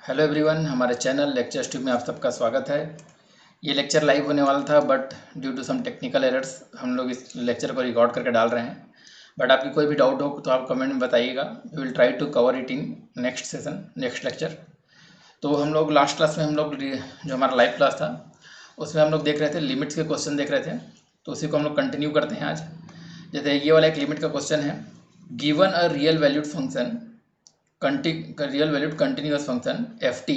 Hello everyone, हमारे channel lectures tube में आप सबका स्वागत है। ये लेक्चर लाइव होने वाला था but due to some technical errors हम लोग इस लेक्चर को रिकॉर्ड करके डाल रहे हैं। बट आपकी कोई भी डाउट हो तो आप कमेंट में बताइएगा। We will try to cover it in next session, next lecture. तो हम लोग लास्ट क्लास में जो हमारा लाइव क्लास था उसमें हम लोग देख रहे थे लिमिट्स के क्वेश्चन देख रहे थे। तो उसी को हम लोग कंटिन्यू करते हैं आज। जैसे ये वाला एक लिमिट का क्वेश्चन है, given a real valued function real valued continuous function f t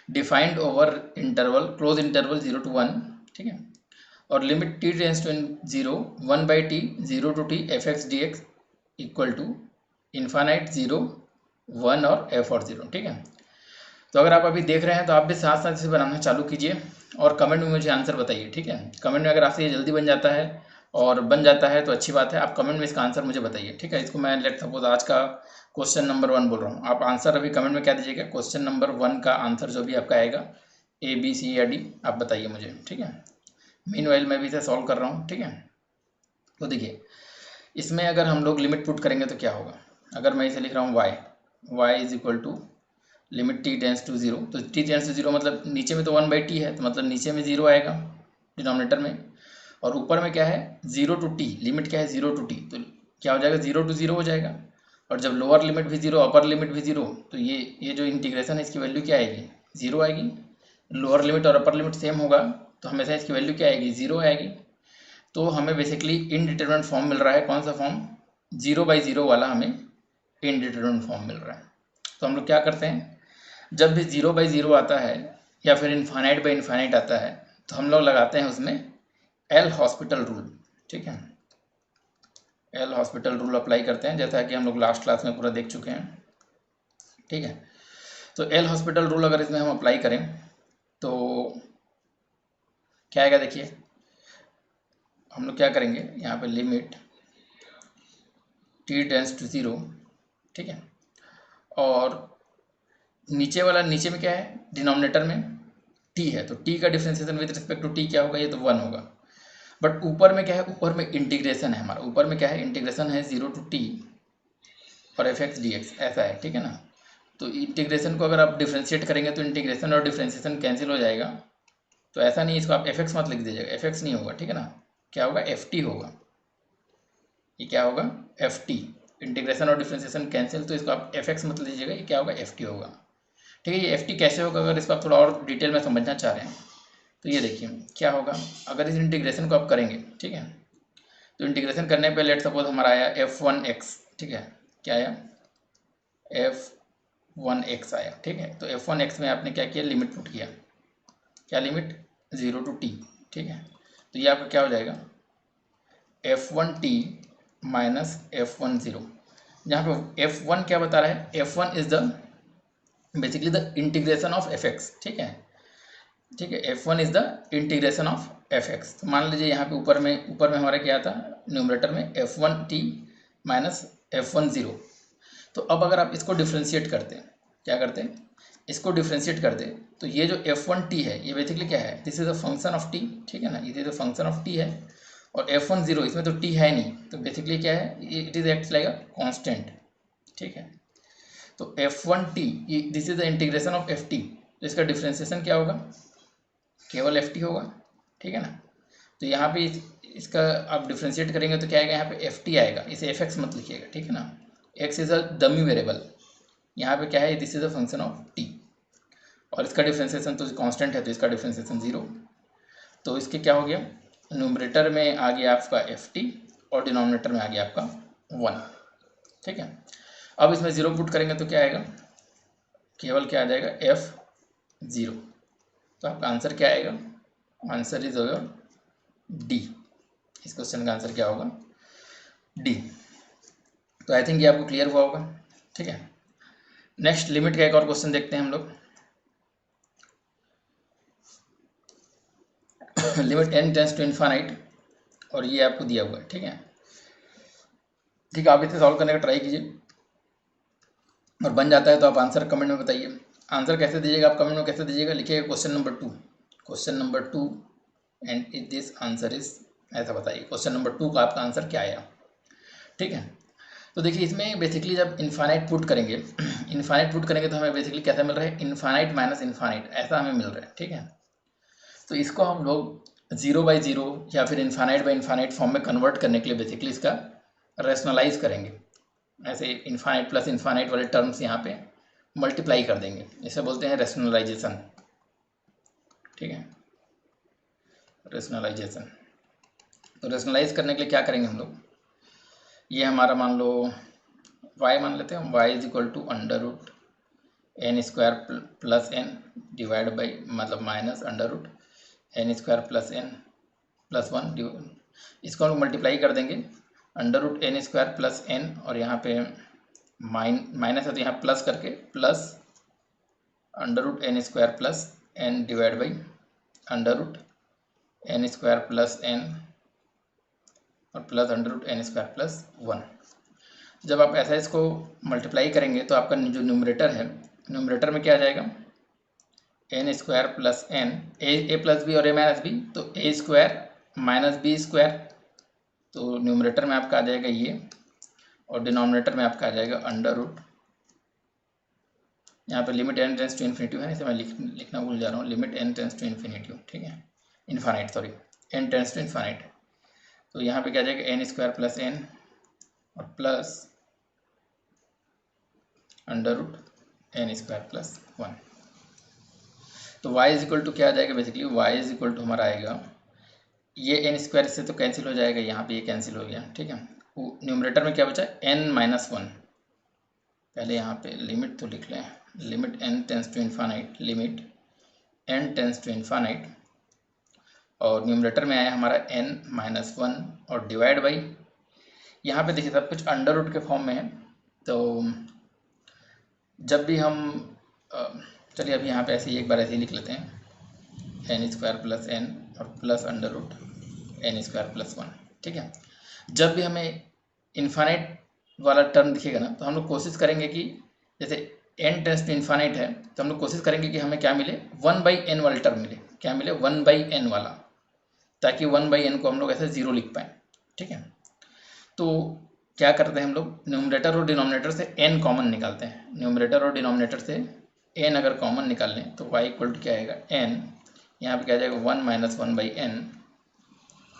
defined over interval close interval 0 to 1, ठीक है, और limit t tends to 0 1/t 0 to t f x d x equal to infinite 0 1 और F और 0, ठीक है। तो अगर आप अभी देख रहे हैं तो आप भी साथ साथ इसे बनाना चालू कीजिए और कमेंट में मुझे आंसर बताइए, ठीक है। कमेंट में अगर आपसे ये जल्दी बन जाता है और बन जाता है तो अच्छी बात है, आप कमेंट में इसका आंसर मुझे बताइए, ठीक है। इसको मैं लेट सपोज आज का क्वेश्चन नंबर 1 बोल रहा हूँ। आप आंसर अभी कमेंट में क्या दीजिएगा, क्वेश्चन नंबर 1 का आंसर जो भी आपका आएगा ए बी सी या डी आप बताइए मुझे, ठीक है। मीनवाइल मैं भी इसे सॉल्व कर रहा हूँ, ठीक है। तो देखिए इसमें अगर हम लोग लिमिट पुट करेंगे तो क्या होगा। अगर मैं इसे लिख रहा हूँ y is equal to limit t tends to 0, तो t टेंस टू 0 मतलब नीचे में तो 1/t है, तो मतलब नीचे में 0 आएगा डिनोमिनेटर में, और ऊपर में क्या है 0 to t, लिमिट क्या है 0 to t, तो क्या हो जाएगा 0 to 0 हो जाएगा। और जब लोअर लिमिट भी 0 अपर लिमिट भी 0, तो ये जो इंटीग्रेशन है इसकी वैल्यू क्या आएगी 0 आएगी। लोअर लिमिट और अपर लिमिट सेम होगा तो हमेशा इसकी वैल्यू क्या आएगी 0 आएगी। तो हमें बेसिकली इनडिटरमिनेट फॉर्म मिल रहा है। कौन सा फॉर्म, 0/0 वाला हमें इनडिटरमिनेट फॉर्म मिल रहा है। तो हम लोग क्या करते हैं, जब भी 0/0 आता है या फिर इन्फानाइट बाई इन्फानाइट आता है तो हम लोग लगाते हैं उसमें एल हॉस्पिटल रूल, ठीक है। एल हॉस्पिटल रूल अप्लाई करते हैं, जैसा कि हम लोग लास्ट क्लास में पूरा देख चुके हैं, ठीक है। तो एल हॉस्पिटल रूल अगर इसमें हम अप्लाई करें तो क्या आएगा, देखिए हम लोग क्या करेंगे, यहाँ पे लिमिट t टेंस टू 0, ठीक है, और नीचे वाला, नीचे में क्या है डिनोमिनेटर में t है, तो t का differentiation with respect to t क्या होगा, ये तो 1 होगा। बट ऊपर में क्या है, ऊपर में इंटीग्रेशन है हमारा, ऊपर में क्या है इंटीग्रेशन है 0 to t और एफ एक्स डी एक्स ऐसा है, ठीक है ना। तो इंटीग्रेशन को अगर आप डिफ्रेंशिएट करेंगे तो इंटीग्रेशन और डिफ्रेंशिएशन कैंसिल हो जाएगा। तो ऐसा नहीं, इसको आप एफ एक्स मत लिख दीजिएगा, एफ एक्स नहीं होगा, ठीक है ना। क्या होगा एफ टी होगा, ये क्या होगा एफ टी, इंटीग्रेशन और डिफ्रेंशिएशन कैंसिल, तो इसको आप एफ एक्स मत लीजिएगा, ये क्या होगा एफ टी होगा, ठीक है। ये एफ टी कैसे होगा, अगर इसको आप थोड़ा और डिटेल में समझना चाह रहे हैं तो ये देखिए क्या होगा। अगर इस इंटीग्रेशन को आप करेंगे, ठीक है, तो इंटीग्रेशन करने पे लेट सपोज हमारा आया f1x, ठीक है, क्या आया f1x आया, ठीक है। तो f1x में आपने क्या किया, लिमिट पुट किया, क्या लिमिट 0 to t, ठीक है। तो ये आपका क्या हो जाएगा f1t माइनस f10, जहाँ पे f1 क्या बता रहा है, f1 is the basically the integration of fx, ठीक है, ठीक है। f1 is the integration of fx। तो मान लीजिए यहाँ पे ऊपर में हमारा क्या था न्यूमरेटर में f1t माइनस f10। तो अब अगर आप इसको डिफ्रेंशिएट करते हैं, क्या करते हैं, इसको डिफ्रेंशिएट कर दें, तो ये जो f1t है ये बेसिकली क्या है, this is a function of t, ठीक है ना, ये जो फंक्शन ऑफ t है। और f10 इसमें तो t है नहीं, तो बेसिकली क्या है, it is act like a constant, ठीक है। तो f1t this is the integration of ft, तो इसका डिफ्रेंशिएशन क्या होगा, केवल ft होगा, ठीक है ना। तो यहाँ पे इसका आप डिफ्रेंशिएट करेंगे तो क्या आएगा, यहाँ पे ft आएगा, इसे fx मत लिखिएगा, ठीक है ना। x is a dummy variable, यहाँ पे क्या है, this is a function of t, और इसका डिफ्रेंशिएशन तो कांस्टेंट है तो इसका डिफ्रेंशिएशन 0। तो इसके क्या हो गया, न्यूमरेटर में आ गया आपका ft और डिनोमिनेटर में आ गया आपका 1, ठीक है। अब इसमें 0 पुट करेंगे तो क्या आएगा, केवल क्या आ जाएगा f0। तो आपका आंसर क्या आएगा, आंसर इज होगा डी। इस क्वेश्चन का आंसर क्या होगा, डी। तो आई थिंक ये आपको क्लियर हुआ होगा, ठीक है। नेक्स्ट लिमिट का एक और क्वेश्चन देखते हैं हम लोग। Limit n tends to infinite, और ये आपको दिया हुआ है, ठीक है, ठीक है। आप इसे सॉल्व करने का ट्राई कीजिए और बन जाता है तो आप आंसर कमेंट में बताइए। आंसर कैसे दीजिएगा, आप कमेंट में कैसे दीजिएगा, लिखिएगा question number 2, question number 2 and is this answer is, ऐसा बताइए क्वेश्चन नंबर 2 का आपका आंसर क्या आया, ठीक है। तो देखिए इसमें बेसिकली जब इन्फानाइट पुट करेंगे तो हमें बेसिकली कैसा मिल रहा है, इन्फानाइट माइनस इन्फानाइट, ऐसा हमें मिल रहा है, ठीक है। तो इसको हम लोग 0/0 या फिर इन्फानाइट बाई इन्फानाइट फॉर्म में कन्वर्ट करने के लिए बेसिकली इसका रेशनलाइज करेंगे। ऐसे इन्फानाइट प्लस इन्फानाइट वाले टर्म्स यहाँ पे मल्टीप्लाई कर देंगे, इसे बोलते हैं रेशनलाइजेशन, ठीक है, रेशनलाइजेशन। तो रेशनलाइज करने के लिए क्या करेंगे हम लोग, ये हमारा मान लो y मान लेते हैं, y is equal to under root n square plus n divide by मतलब minus under root n square plus n plus 1, इसको हम लोग मल्टीप्लाई कर देंगे under root n square plus n, और यहाँ पे माइनस है तो यहाँ प्लस करके plus under root n square plus n divide by under root n square plus n और plus under root n square plus 1। जब आप ऐसा इसको मल्टीप्लाई करेंगे तो आपका जो न्यूमरेटर है, न्यूमरेटर में क्या आ जाएगा, एन स्क्वायर प्लस एन, ए प्लस बी और ए माइनस बी, तो ए स्क्वायर माइनस बी स्क्वायर, तो न्यूमरेटर में आपका आ जाएगा ये, और डिनोमिनेटर में आपका आ जाएगा अंडर रूट, यहाँ पे limit n tends to infinity है, इसे मैं लिखना भूल जा रहा हूँ, limit n tends to infinity, ठीक है, infinite, sorry, n tends to infinite. तो यहाँ पे क्या आ जाएगा, एन स्क्वायर प्लस एन और plus under root n square plus 1। तो y इज इक्वल टू क्या आ जाएगा, basically y is equal to हमारा आएगा, ये एन स्क्वायर से तो कैंसिल हो जाएगा, यहाँ पे ये कैंसिल हो गया, ठीक है। न्यूमरेटर में क्या बचा, n-1, पहले यहाँ पे लिमिट तो लिख लें, limit n tends to infinite, limit n tends to infinite, और न्यूमरेटर में आया हमारा n-1 और डिवाइड बाई, यहाँ पे देखिए सब कुछ अंडर रूट के फॉर्म में है, तो जब भी हम चलिए अभी यहाँ पे ऐसे ही एक बार ऐसे ही लिख लेते हैं, एन स्क्वायर प्लस एन और plus under root n square plus 1, ठीक है। जब भी हमें इन्फानाइट वाला टर्म दिखेगा ना, तो हम लोग कोशिश करेंगे कि जैसे एन टेंस टू इन्फानाइट है, तो हम लोग कोशिश करेंगे कि हमें क्या मिले, 1/n वाला टर्म मिले, क्या मिले, 1/n वाला, ताकि 1/n को हम लोग ऐसे 0 लिख पाएँ, ठीक है। तो क्या करते हैं हम लोग, न्यूमरेटर और डिनोमिनेटर से n कॉमन निकालते हैं, न्यूमरेटर और डिनोमिनेटर से n अगर कॉमन निकाल लें तो y इक्वल टू क्या आएगा, n, यहाँ पे क्या आ जाएगा 1 - 1/n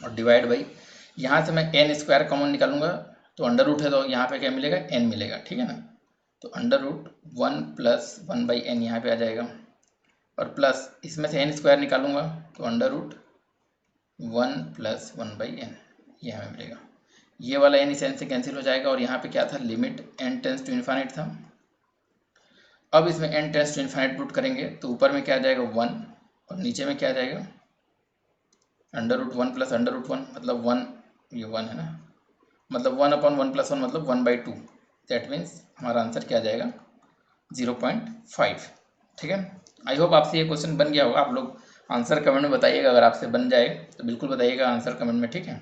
और डिवाइड बाई, यहाँ से मैं n स्क्वायर कॉमन निकालूंगा तो अंडर रूट है, तो यहाँ पे क्या मिलेगा, n मिलेगा, ठीक है ना। तो अंडर रूट 1 + 1/n यहाँ पे आ जाएगा, और प्लस इसमें से n स्क्वायर निकालूंगा तो अंडर रूट 1 + 1/n ये हमें मिलेगा। ये वाला n इस n से कैंसिल हो जाएगा, और यहाँ पे क्या था, limit n tends to infinite था। अब इसमें n tends to infinite put करेंगे तो ऊपर में क्या आ जाएगा 1, और नीचे में क्या आ जाएगा अंडर रूट 1 + अंडर रूट 1, मतलब 1, ये 1 है ना, मतलब 1/1 + 1 मतलब 1/2, दैट मीन्स हमारा आंसर क्या आ जाएगा 0.5, ठीक है। आई होप आपसे ये क्वेश्चन बन गया होगा, आप लोग आंसर कमेंट में बताइएगा, अगर आपसे बन जाए तो बिल्कुल बताइएगा आंसर कमेंट में, ठीक है।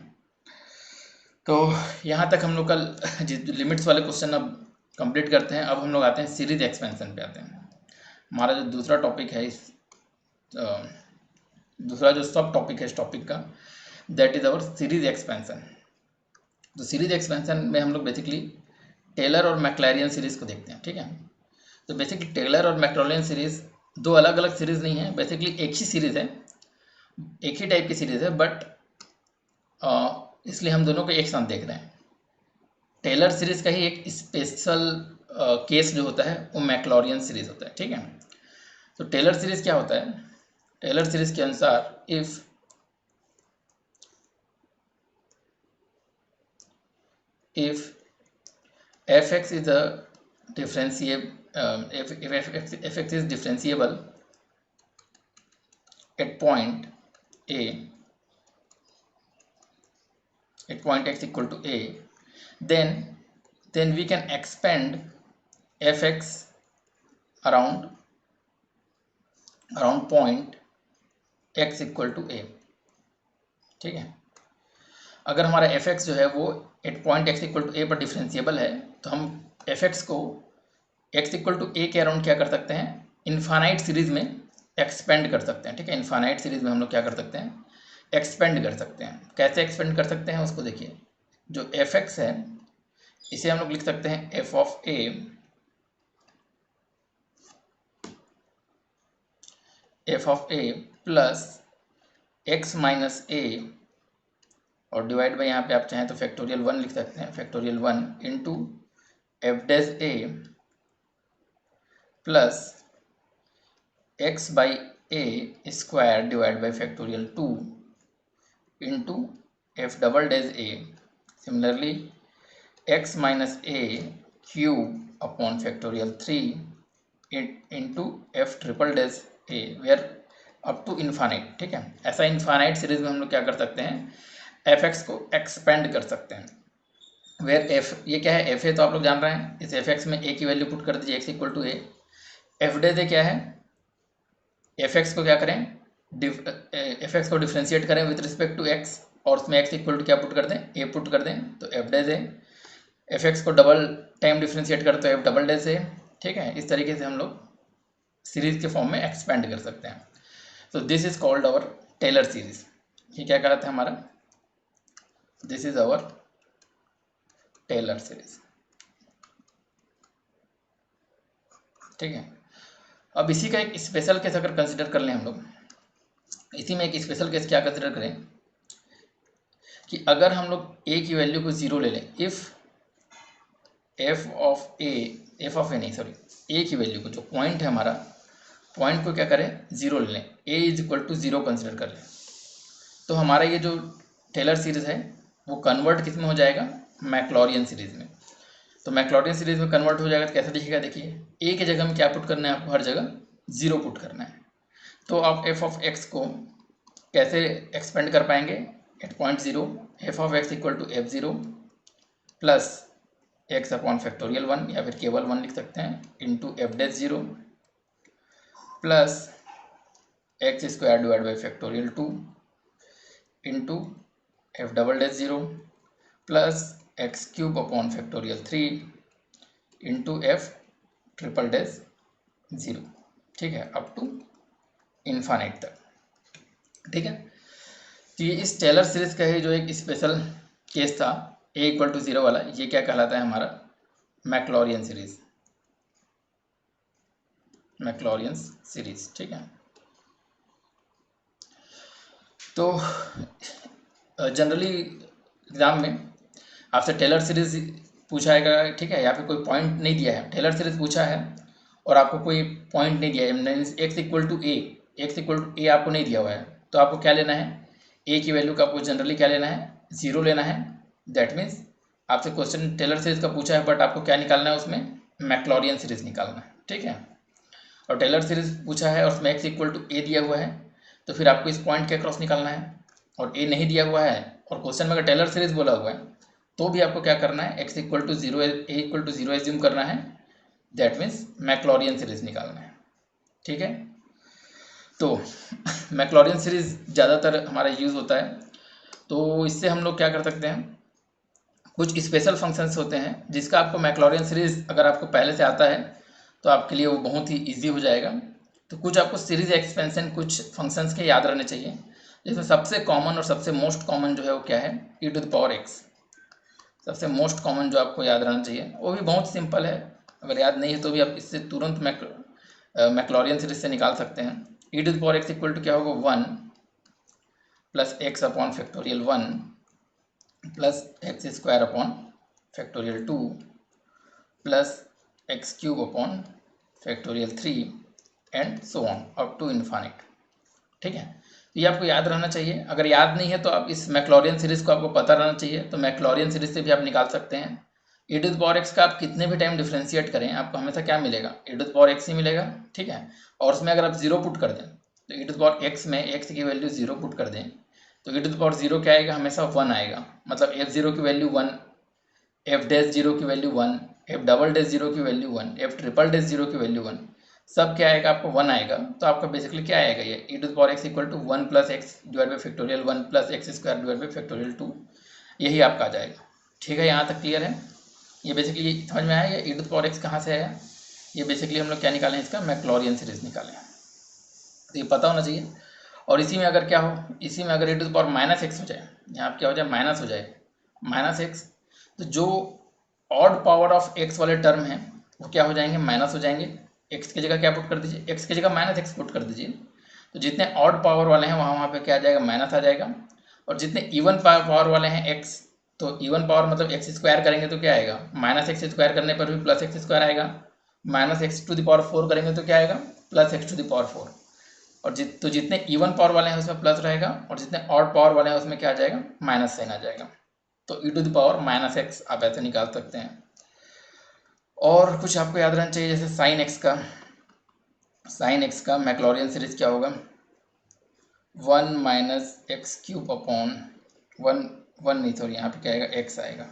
तो यहाँ तक हम लोग कल लिमिट्स वाले क्वेश्चन अब कंप्लीट करते हैं। अब हम लोग आते हैं सीरीज एक्सपेंशन पे आते हैं। हमारा जो दूसरा टॉपिक है, इस दूसरा जो सब टॉपिक है इस टॉपिक का, that is our series expansion. तो सीरीज एक्सपेंशन में हम लोग बेसिकली टेलर और मैक्लैरियन सीरीज़ को देखते हैं, ठीक है। तो बेसिकली टेलर और मैक्लैरियन सीरीज़ दो अलग अलग सीरीज़ नहीं है, बेसिकली एक ही सीरीज़ है, एक ही टाइप की सीरीज़ है, बट इसलिए हम दोनों को एक साथ देख रहे हैं। टेलर सीरीज़ का ही एक स्पेशल केस जो होता है वो मैक्लैरियन सीरीज़ होता है, ठीक है। तो टेलर सीरीज़ क्या होता है, टेलर सीरीज़ के अनुसार if f(x) is a differentiable, if f(x) is differentiable at point a, at point x equal to a, then we can expand f(x) around point x equal to a, ठीक है। अगर हमारा f(x) जो है वो at point x equal to a पर differentiable है, तो हम f(x) को x इक्वल टू a के अराउंड क्या कर सकते हैं, इन्फानाइट सीरीज में एक्सपेंड कर सकते हैं, ठीक है। इन्फानाइट सीरीज में हम लोग क्या कर सकते हैं, एक्सपेंड कर सकते हैं। कैसे एक्सपेंड कर सकते हैं उसको देखिए, जो f(x) है इसे हम लोग लिख सकते हैं f of a plus x minus a और डिवाइड बाई यहाँ पे आप चाहें तो फैक्टोरियल 1 लिख सकते हैं, factorial 1 into f dash a plus x by a square divide by factorial 2 into f double dash a similarly x minus a cube upon factorial 3 into f triple dash a where up to infinite. ठीक है, ऐसा infinite series में हम लोग क्या कर सकते हैं, एफ एक्स को एक्सपेंड कर सकते हैं। वेयर एफ, ये क्या है, एफ ए तो आप लोग जान रहे हैं, इस एफ एक्स में ए की वैल्यू पुट कर दीजिए, x equal to a. F dash क्या है, एफ एक्स को क्या करें, एफ एक्स को डिफ्रेंशिएट करें विथ रिस्पेक्ट टू एक्स और उसमें एक्स इक्वल टू क्या पुट कर दें, ए पुट कर दें, तो एफ डे एफ एक्स को डबल टाइम डिफ्रेंशिएट करें तो एफ डबल डे से। ठीक है, इस तरीके से हम लोग सीरीज के फॉर्म में एक्सपेंड कर सकते हैं। तो this is called our Taylor series. ये क्या कहता है हमारा, this is our Taylor series. ठीक है, अब इसी का एक स्पेशल केस अगर कंसिडर कर लें हम लोग, इसी में एक स्पेशल केस क्या कंसिडर करें कि अगर हम लोग ए की वैल्यू को 0 ले लें, इफ़ एफ ऑफ ए नहीं सॉरी, ए की वैल्यू को, जो पॉइंट है हमारा, पॉइंट को क्या करें 0 ले लें, ए इज इक्वल टू 0 कंसिडर कर लें, तो हमारा ये जो टेलर सीरीज है वो कन्वर्ट किस में हो जाएगा, मैक्लॉरियन सीरीज में। तो मैक्लॉरियन सीरीज में कन्वर्ट हो जाएगा तो कैसे दिखेगा, देखिए ए की जगह में क्या पुट करना है आपको, हर जगह 0 पुट करना है। तो आप एफ ऑफ एक्स को कैसे एक्सपेंड कर पाएंगे, at point 0 f of x equal to f 0 plus x upon factorial 1 या फिर केवल 1 लिख सकते हैं, into f dash 0 plus x square divide by factorial 2 into f double dash 0 plus x cube upon factorial 3 into f triple dash 0। ठीक है, up to infinite तक। ठीक है, तो ये इस टेलर सीरीज का है जो एक स्पेशल केस था ए इक्वल टू 0 वाला, ये क्या कहलाता है हमारा, मैक्लॉरियन सीरीज, मैक्लॉरियन सीरीज। ठीक है, तो जनरली एग्जाम में आपसे टेलर सीरीज पूछा है, ठीक है, या फिर कोई पॉइंट नहीं दिया है, टेलर सीरीज पूछा है और आपको कोई पॉइंट नहीं दिया है, एक्स इक्वल टू ए आपको नहीं दिया हुआ है, तो आपको क्या लेना है, ए की वैल्यू का आपको जनरली क्या लेना है, 0 लेना है। दैट मीन्स आपसे क्वेश्चन टेलर सीरीज का पूछा है बट आपको क्या निकालना है, उसमें मैक्लॉरियन सीरीज निकालना है। ठीक है, और टेलर सीरीज पूछा है और उसमें एक्स इक्वल टू ए दिया हुआ है, तो फिर आपको इस पॉइंट के अक्रॉस निकालना है, और ए नहीं दिया हुआ है और क्वेश्चन में अगर टेलर सीरीज बोला हुआ है तो भी आपको क्या करना है, x equal to 0 a equal to 0 assume करना है। दैट मीन्स मैक्लॉरियन सीरीज निकालना है। ठीक है, तो मैक्लॉरियन सीरीज ज़्यादातर हमारा यूज़ होता है, तो इससे हम लोग क्या कर सकते हैं, कुछ स्पेशल फंक्शंस होते हैं जिसका आपको मैक्लॉरियन सीरीज अगर आपको पहले से आता है तो आपके लिए वो बहुत ही ईजी हो जाएगा। तो कुछ आपको सीरीज एक्सपेंशन कुछ फंक्शंस के याद रहने चाहिए, जिसमें सबसे कॉमन और सबसे मोस्ट कॉमन जो है वो क्या है, e to the power x। सबसे मोस्ट कॉमन जो आपको याद रहना चाहिए, वो भी बहुत सिंपल है, अगर याद नहीं है तो भी आप इससे तुरंत मैक्लॉरियन सीरीज से निकाल सकते हैं। e to the power x equal to क्या होगा, 1 plus x upon factorial 1 plus x square upon factorial 2 plus x cube upon factorial 3 and so on up to infinite. ठीक है, तो ये आपको याद रहना चाहिए। अगर याद नहीं है तो आप इस मैक्लॉरियन सीरीज को आपको पता रहना चाहिए, तो मैक्लॉरियन सीरीज से भी आप निकाल सकते हैं। e to the power x का आप कितने भी टाइम डिफ्रेंशिएट करें आपको हमेशा क्या मिलेगा, e to the power x ही मिलेगा। ठीक है, और उसमें अगर आप 0 पुट कर दें तो e to the power x में x की वैल्यू 0 पुट कर दें तो e टू द पावर 0 क्या आएगा, हमेशा 1 आएगा। मतलब f0 की वैल्यू 1, f डैश 0 की वैल्यू 1, f डबल डैश 0 की वैल्यू 1, f ट्रिपल डैश 0 की वैल्यू 1, सब क्या आएगा आपको 1 आएगा। तो आपका बेसिकली क्या आएगा, ये e to the power x equal to 1 plus x divide by factorial 1 plus x square divide by factorial 2, यही आपका आ जाएगा। ठीक है, यहाँ तक क्लियर है। ये बेसिकली समझ में आया, ये e to the power x कहाँ से आया, ये बेसिकली हम लोग क्या निकालें, इसका मैक्लॉरियन सीरीज निकालें, तो ये पता होना चाहिए। और इसी में अगर क्या हो, इसी में अगर e to the power minus x हो जाए, यहाँ क्या हो जाए, माइनस हो जाए, माइनस एक्स, तो जो ऑड पावर ऑफ एक्स वाले टर्म हैं वो क्या हो जाएंगे, माइनस हो जाएंगे। एक्स की जगह क्या पुट कर दीजिए, एक्स की जगह माइनस एक्स पुट कर दीजिए। तो जितने ऑड पावर वाले हैं वहाँ पे क्या आ जाएगा, माइनस आ जाएगा। और जितने इवन पावर वाले हैं एक्स, तो इवन पावर मतलब एक्स स्क्वायर करेंगे तो क्या आएगा, माइनस एक्स स्क्वायर करने पर भी प्लस एक्स स्क्वायर आएगा। Minus x to the power 4 करेंगे तो क्या आएगा, plus x to the power 4। और तो जितने इवन पावर वाले हैं उसमें प्लस रहेगा, और जितने ऑड पावर वाले हैं उसमें क्या आ जाएगा, माइनस साइन आ जाएगा। तो e to the power minus x आप ऐसे निकाल सकते हैं। और कुछ आपको याद रहना चाहिए, जैसे साइन एक्स का मैक्लॉरियन सीरीज क्या होगा, 1 minus x cube upon one नहीं सॉरी, यहाँ पे क्या आएगा, एक्स आएगा,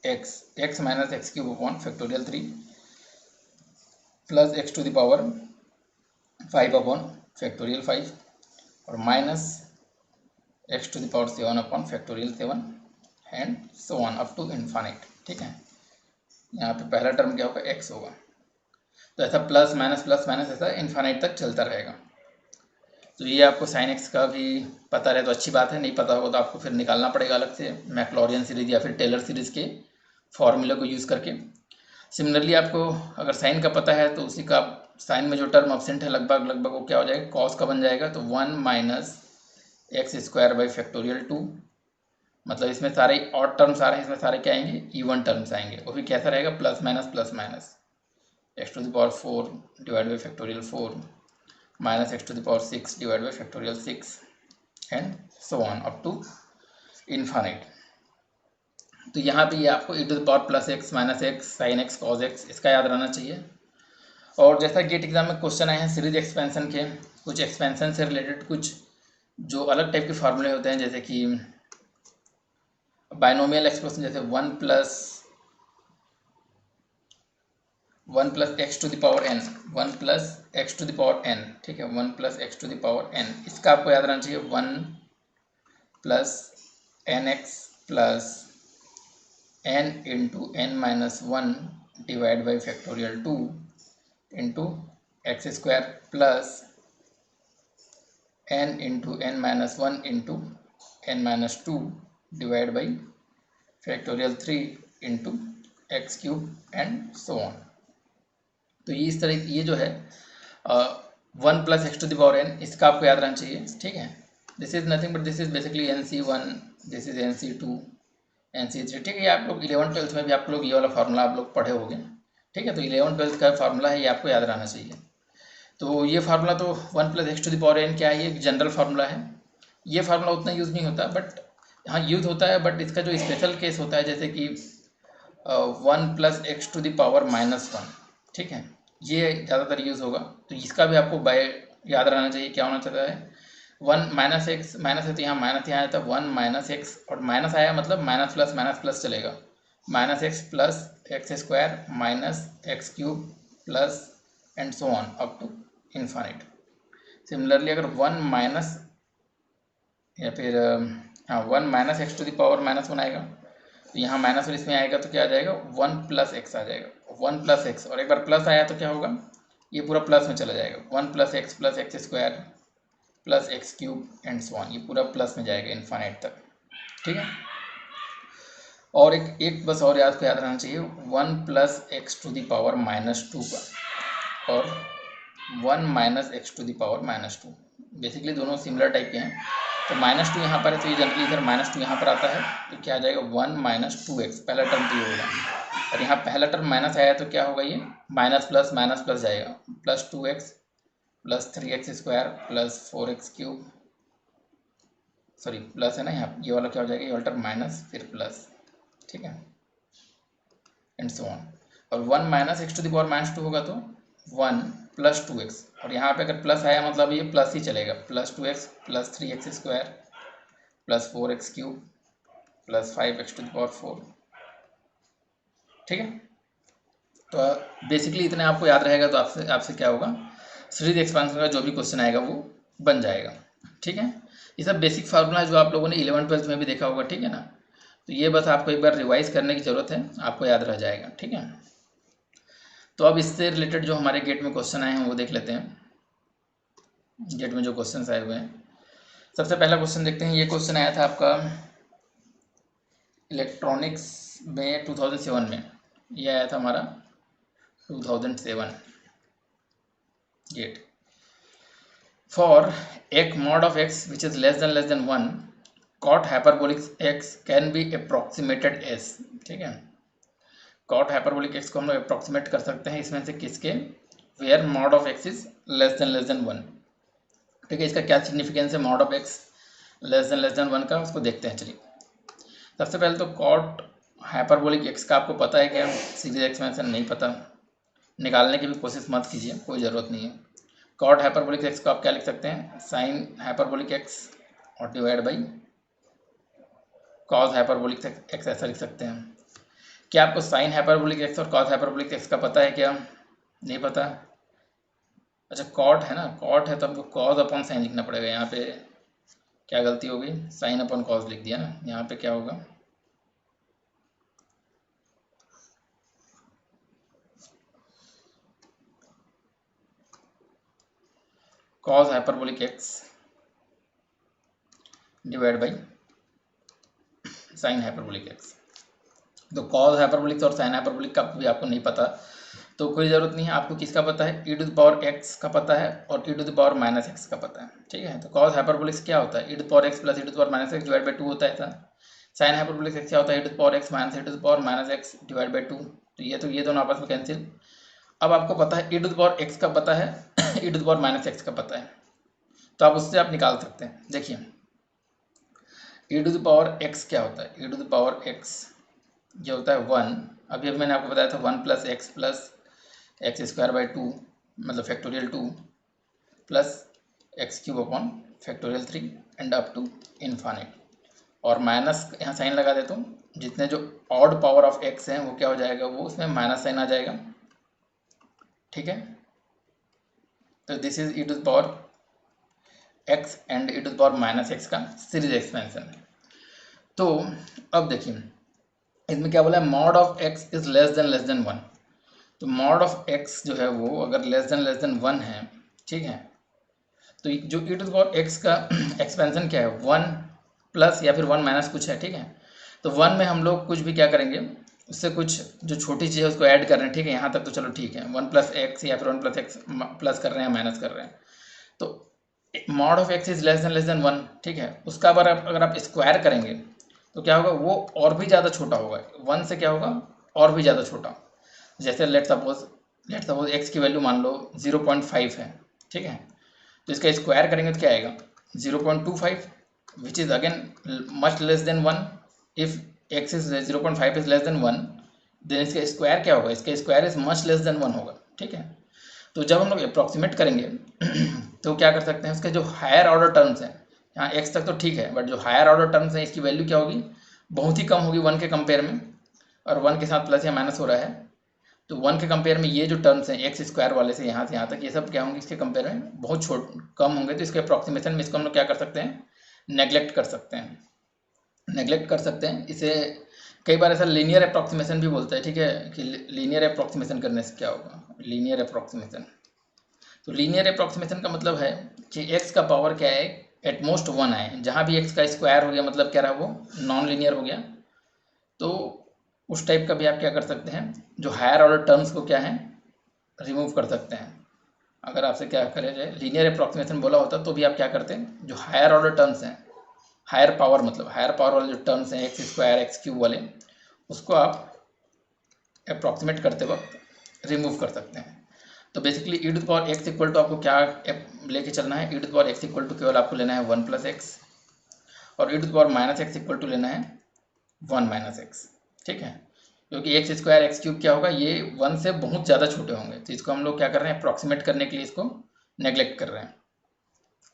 x minus x cube upon factorial 3 plus x to the power 5 upon factorial 5 और minus x to the power 7 upon factorial 7 and so on up to infinite. ठीक है, यहाँ पे पहला टर्म क्या होगा, एक्स होगा। तो ऐसा प्लस माइनस ऐसा इन्फानाइट तक चलता रहेगा। तो ये आपको साइन एक्स का भी पता रहे तो अच्छी बात है, नहीं पता होगा तो आपको फिर निकालना पड़ेगा अलग से मैक्लॉरियन सीरीज या फिर टेलर सीरीज के फॉर्मूले को यूज़ करके। सिमिलरली आपको अगर साइन का पता है तो उसी का साइन में जो टर्म एब्सेंट है लगभग वो क्या हो जाएगा, कॉस का बन जाएगा। तो 1 minus x square by factorial 2, मतलब इसमें सारे ऑड टर्म्स आ रहे हैं, इसमें सारे क्या आएंगे, इवन टर्म्स आएंगे। वो भी कैसा रहेगा, plus minus x to the power 4 divide by factorial 4 minus x to the power 6 divide by factorial 6 and so on up to infinite. तो यहाँ पे ये आपको e to the power plus x minus x sine x cos x इसका याद रहना चाहिए। और जैसा गेट एग्जाम में क्वेश्चन आए हैं सीरीज एक्सपेंशन के, कुछ एक्सपेंशन से रिलेटेड कुछ जो अलग टाइप के फार्मूले होते हैं, जैसे कि बाइनोमियल एक्सप्रेशन, जैसे 1 plus x to the power n, 1 plus x to the power n, ठीक है, 1 plus x to the power n, इसका आपको याद रहना चाहिए 1 plus n x plus n into n minus 1 divide by factorial 2 into x square plus n into n minus 1 into n minus 2 divide by factorial 3 into x cube and so on. तो ये इस तरह ये जो है 1 plus x to the power n, इसका आपको याद रहना चाहिए। ठीक है, this is nothing but this is basically NC1, this is NC2, NC3। ठीक है, ये आप लोग 11th-12th में भी आप लोग ये वाला फार्मूला आप लोग पढ़े होंगे। ठीक है, तो 11th-12th का फार्मूला है, ये आपको याद रहना चाहिए। तो ये फार्मूला तो 1 plus x to the power n क्या है, ये जनरल फार्मूला है। ये फार्मूला उतना यूज़ नहीं होता, बट हाँ यूज़ होता है, बट इसका जो स्पेशल केस होता है जैसे कि 1 plus x to the power minus 1, ठीक है, ये ज़्यादातर यूज़ होगा। तो इसका भी आपको बाय याद रहना चाहिए, क्या होना चाहता है, 1 माइनस एक्स, माइनस है तो यहाँ माइनस, यहाँ आता है 1 माइनस एक्स, और माइनस आया मतलब माइनस प्लस चलेगा, minus x plus x square minus x cube plus and so on up to infinite. Similarly अगर 1 माइनस या फिर हाँ 1 minus x to the power minus 1 आएगा, तो यहाँ माइनस 1 इसमें आएगा तो क्या आ जाएगा, 1 प्लस एक्स आ जाएगा, 1 प्लस एक्स, और एक बार प्लस आया तो क्या होगा, ये पूरा प्लस में चला जाएगा, 1 plus x square plus x cube and so on, ये पूरा प्लस में जाएगा इन्फानिट तक। ठीक है, और एक बस और याद रहना चाहिए, 1 plus x to the power minus 2 का और 1 minus x to the power minus 2, basically दोनों सिमिलर टाइप के हैं। तो माइनस 2 यहाँ पर है तो ये जनरली इधर माइनस 2 यहाँ पर आता है, तो क्या आ जाएगा 1 माइनस 2x, पहला टर्म तो ये होगा, और यहाँ पहला टर्म माइनस आया तो क्या होगा, ये माइनस प्लस जाएगा, plus 2x plus 3x square plus 4x cube, sorry plus है ना यहाँ, ये वाला क्या हो जाएगा, ये वाला टर्म माइनस फिर प्लस, ठीक है, एंड सो ऑन। और 1 minus x to the power minus 2 होगा तो 1 प्लस 2x, और यहाँ पे अगर प्लस आया मतलब ये प्लस ही चलेगा, plus 2x plus 3x square plus 4x cube plus 5x to the power 4। ठीक है, तो बेसिकली इतने आपको याद रहेगा तो आपसे क्या होगा, सीरीज एक्सपेंशन का जो भी क्वेश्चन आएगा वो बन जाएगा। ठीक है, ये सब बेसिक फार्मूला है जो आप लोगों ने 11th-12th में भी देखा होगा। ठीक है ना, तो ये बस आपको एक बार रिवाइज करने की ज़रूरत है, आपको याद रह जाएगा। ठीक है, तो अब इससे रिलेटेड जो हमारे गेट में क्वेश्चन आए हैं वो देख लेते हैं। गेट में जो क्वेश्चन आए हुए हैं, सबसे पहला क्वेश्चन देखते हैं। ये क्वेश्चन आया था आपका इलेक्ट्रॉनिक्स में 2007 में ये आया था हमारा 2007 गेट। फॉर एक mod of x which is less than 1 cot hyperbolic x can be approximated as. ठीक है, कॉट हाइपरबोलिक एक्स को हम लोग अप्रोक्सीमेट कर सकते हैं इसमें से किसके, where mod of x is less than 1। ठीक है, इसका क्या सिग्निफिकेंस है mod of x less than 1 का, उसको देखते हैं। चलिए, सबसे पहले तो कॉट हाइपरबोलिक एक्स का आपको पता है क्या, सीरीज एक्सपेंशन नहीं पता, निकालने की भी कोशिश मत कीजिए, कोई ज़रूरत नहीं है। कॉट हाइपरबोलिक एक्स को आप क्या लिख सकते हैं, साइन हाइपरबोलिक एक्स और divide by cos hyperbolic x, ऐसा लिख सकते हैं। क्या आपको साइन हाइपरबोलिक एक्स और कॉस हाइपरबोलिक एक्स का पता है क्या, नहीं पता? अच्छा, कॉट है ना, कॉट है तो आपको कॉस अपॉन साइन लिखना पड़ेगा। यहाँ पे क्या गलती हो गई, साइन अपॉन कॉस लिख दिया ना, यहाँ पे क्या होगा, cos hyperbolic x divide by sine hyperbolic x. तो कॉस हाइपरबोलिक और साइन हाइपरबोलिक का भी आपको नहीं पता तो कोई ज़रूरत नहीं है। आपको किसका पता है, e to the power x का पता है और e to the power minus x का पता है। ठीक है, तो कॉस हाइपरबोलिक क्या होता है, e to the power x plus e to the power minus x divide by 2 होता है ऐसा। साइन हाइपरबोलिक क्या होता है, e to the power x minus e to the power minus x divide by 2। तो ये दोनों आपस में कैंसिल। अब आपको पता है e to the power x का पता है, e to the power minus x का पता है, तो आप उससे आप निकाल सकते हैं। देखिए, e to the power x क्या होता है, e to the power x ये होता है 1। अभी मैंने आपको बताया था 1 प्लस एक्स स्क्वायर बाई 2 मतलब factorial 2 plus x cube upon factorial 3 and up to infinite. और माइनस यहाँ साइन लगा देता हूँ, जितने जो ऑड पावर ऑफ एक्स हैं वो क्या हो जाएगा, वो उसमें माइनस साइन आ जाएगा। ठीक है, तो this is e to the power x and e to the power minus x का सीरीज एक्सपेंशन। तो अब देखिए इसमें क्या बोला है, mod of x is less than 1। तो मॉड ऑफ एक्स जो है वो अगर लेस देन 1 है, ठीक है, तो जो e to the power x का एक्सपेंशन क्या है, 1 प्लस या फिर 1 माइनस कुछ है। ठीक है, तो 1 में हम लोग कुछ भी क्या करेंगे, उससे कुछ जो छोटी चीज़ है उसको ऐड कर रहे हैं। ठीक है, यहाँ तक तो चलो ठीक है, 1 प्लस एक्स या फिर 1 प्लस एक्स प्लस कर रहे हैं माइनस कर रहे हैं। तो mod of x is less than 1। ठीक है, उसका अगर आप स्क्वायर करेंगे तो क्या होगा, वो और भी ज़्यादा छोटा होगा, 1 से क्या होगा और भी ज़्यादा छोटा। जैसे लेट सपोज एक्स की वैल्यू मान लो 0.5 है। ठीक है, तो इसका स्क्वायर करेंगे तो क्या आएगा 0.25 which is again much less than 1। If x is 0.5 is less than 1 then इसका स्क्वायर क्या होगा, इसका square is much less than 1 होगा। ठीक है, तो जब हम लोग अप्रॉक्सीमेट करेंगे तो क्या कर सकते हैं, उसके जो हायर ऑर्डर टर्म्स हैं, यहाँ एक्स तक तो ठीक है, बट जो हायर ऑर्डर टर्म्स हैं इसकी वैल्यू क्या होगी, बहुत ही कम होगी 1 के कंपेयर में। और 1 के साथ प्लस या माइनस हो रहा है, तो 1 के कंपेयर में ये जो टर्म्स हैं एक्स स्क्वायर वाले से यहाँ तक, ये सब क्या होंगे इसके कंपेयर में बहुत कम होंगे। तो इसके अप्रॉक्सीमेशन में इसको हम लोग क्या कर सकते हैं, नेग्लेक्ट कर सकते हैं इसे। कई बार ऐसा लीनियर अप्रॉक्सीमेशन भी बोलता है। ठीक है, कि लीनियर अप्रॉक्सीमेशन करने से क्या होगा, लीनियर अप्रॉक्सीमेशन। तो लीनियर अप्रॉक्सीमेशन का मतलब है कि एक्स का पावर क्या है, एटमोस्ट 1 आए, जहाँ भी एक्स का स्क्वायर हो गया मतलब क्या रहा, वो नॉन लीनियर हो गया। तो उस टाइप का भी आप क्या कर सकते हैं, जो हायर ऑर्डर टर्म्स को क्या है रिमूव कर सकते हैं। अगर आपसे क्या करे जाए लीनियर अप्रॉक्सीमेशन बोला होता तो भी आप क्या करते हैं, जो हायर ऑर्डर टर्म्स हैं, हायर पावर मतलब हायर पावर वाले जो टर्म्स हैं एक्स स्क्वायर एक्स क्यूब वाले, उसको आप अप्रॉक्सीमेट करते वक्त रिमूव कर सकते हैं। तो basically e to the power x equal to आपको क्या लेके चलना है, e to the power x equal to केवल आपको लेना है 1 प्लस एक्स, और e to the power minus x equal to लेना है 1 माइनस एक्स। ठीक है, क्योंकि एक्स स्क्वायर एक्स क्यूब क्या होगा, ये 1 से बहुत ज़्यादा छोटे होंगे, तो इसको हम लोग क्या कर रहे हैं, अप्रॉक्सीमेट करने के लिए इसको नेग्लेक्ट कर रहे हैं।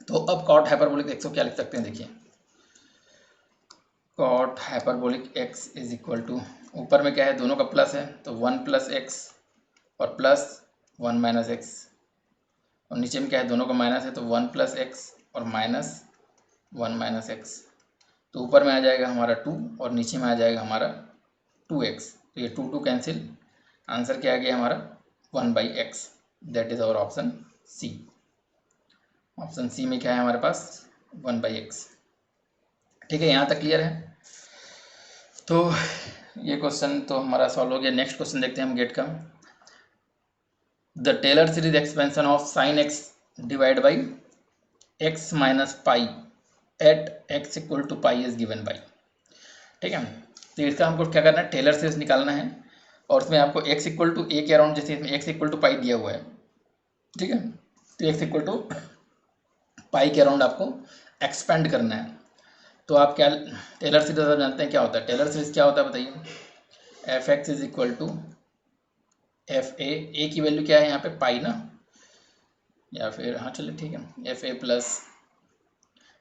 तो अब कॉट हाइपरबोलिक एक्स को क्या लिख सकते हैं, देखिए cot hyperbolic x is equal to, ऊपर में क्या है दोनों का प्लस है तो 1 प्लस एक्स और प्लस 1 माइनस एक्स, और नीचे में क्या है दोनों का माइनस है तो 1 प्लस एक्स और माइनस 1 माइनस एक्स। तो ऊपर में आ जाएगा हमारा 2 और नीचे में आ जाएगा हमारा 2x। तो ये 2 कैंसिल, आंसर क्या आ गया हमारा 1/x। That is our option C. Option C में क्या है हमारे पास 1/x। ठीक है, यहाँ तक क्लियर है। तो ये क्वेश्चन तो हमारा सॉल्व हो गया। नेक्स्ट क्वेश्चन देखते हैं हम गेट का। The Taylor series expansion of sine x divide by x minus pi at x equal to pi is given by. ठीक है, तो इसका हमको क्या करना है, टेलर सीरीज निकालना है और उसमें आपको एक्स इक्वल टू ए के अराउंड, जैसे इसमें एक्स इक्वल टू पाई दिया हुआ है, ठीक है, तो एक्स इक्वल टू पाई के अराउंड आपको एक्सपेंड करना है। तो आप क्या टेलर सीरीज आप जानते हैं क्या होता है, टेलर सीरीज क्या होता है बताइए। F x is equal to f a की वैल्यू क्या है यहाँ पे, पाई ना, या फिर हाँ चलिए ठीक है, f a plus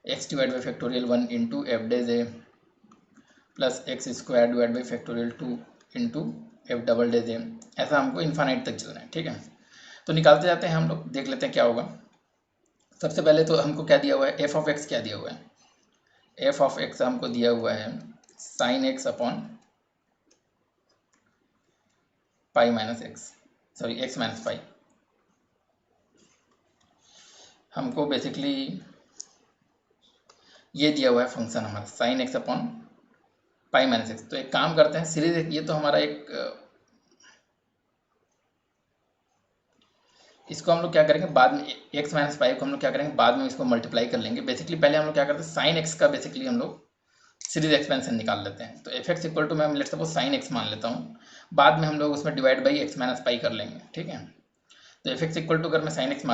x divide by factorial 1 into f dash a plus x square divide by factorial 2 into f double dash a. ऐसा हमको इन्फानाइट तक चलना है। ठीक है, तो निकालते जाते हैं हम लोग, देख लेते हैं क्या होगा। सबसे पहले तो हमको क्या दिया हुआ है, एफ ऑफ एक्स क्या दिया हुआ है, एफ ऑफ एक्स हमको दिया हुआ है sine x upon pi minus x, sorry x minus पाई। हमको बेसिकली ये दिया हुआ है फंक्शन हमारा sine x upon pi minus x. तो एक काम करते हैं, सीरीज ये तो हमारा एक, इसको हम लोग क्या करेंगे बाद में, एक्स माइनस पाई को हम लोग क्या करेंगे बाद में इसको मल्टीप्लाई कर लेंगे। बेसिकली पहले हम लोग क्या करते हैं, साइन एक्स का बेसिकली हम लोग सीरीज एक्सपेंशन निकाल लेते हैं। तो एफ एक्स इक्वल टू मैं लेट सपोज साइन एक्स मान लेता हूँ, बाद में हम लोग उसमें डिवाइड बाई एक्स माइनस पाई कर लेंगे। ठीक है, तो एफ एक्स इक्वल टू अगर मैं साइन एक्स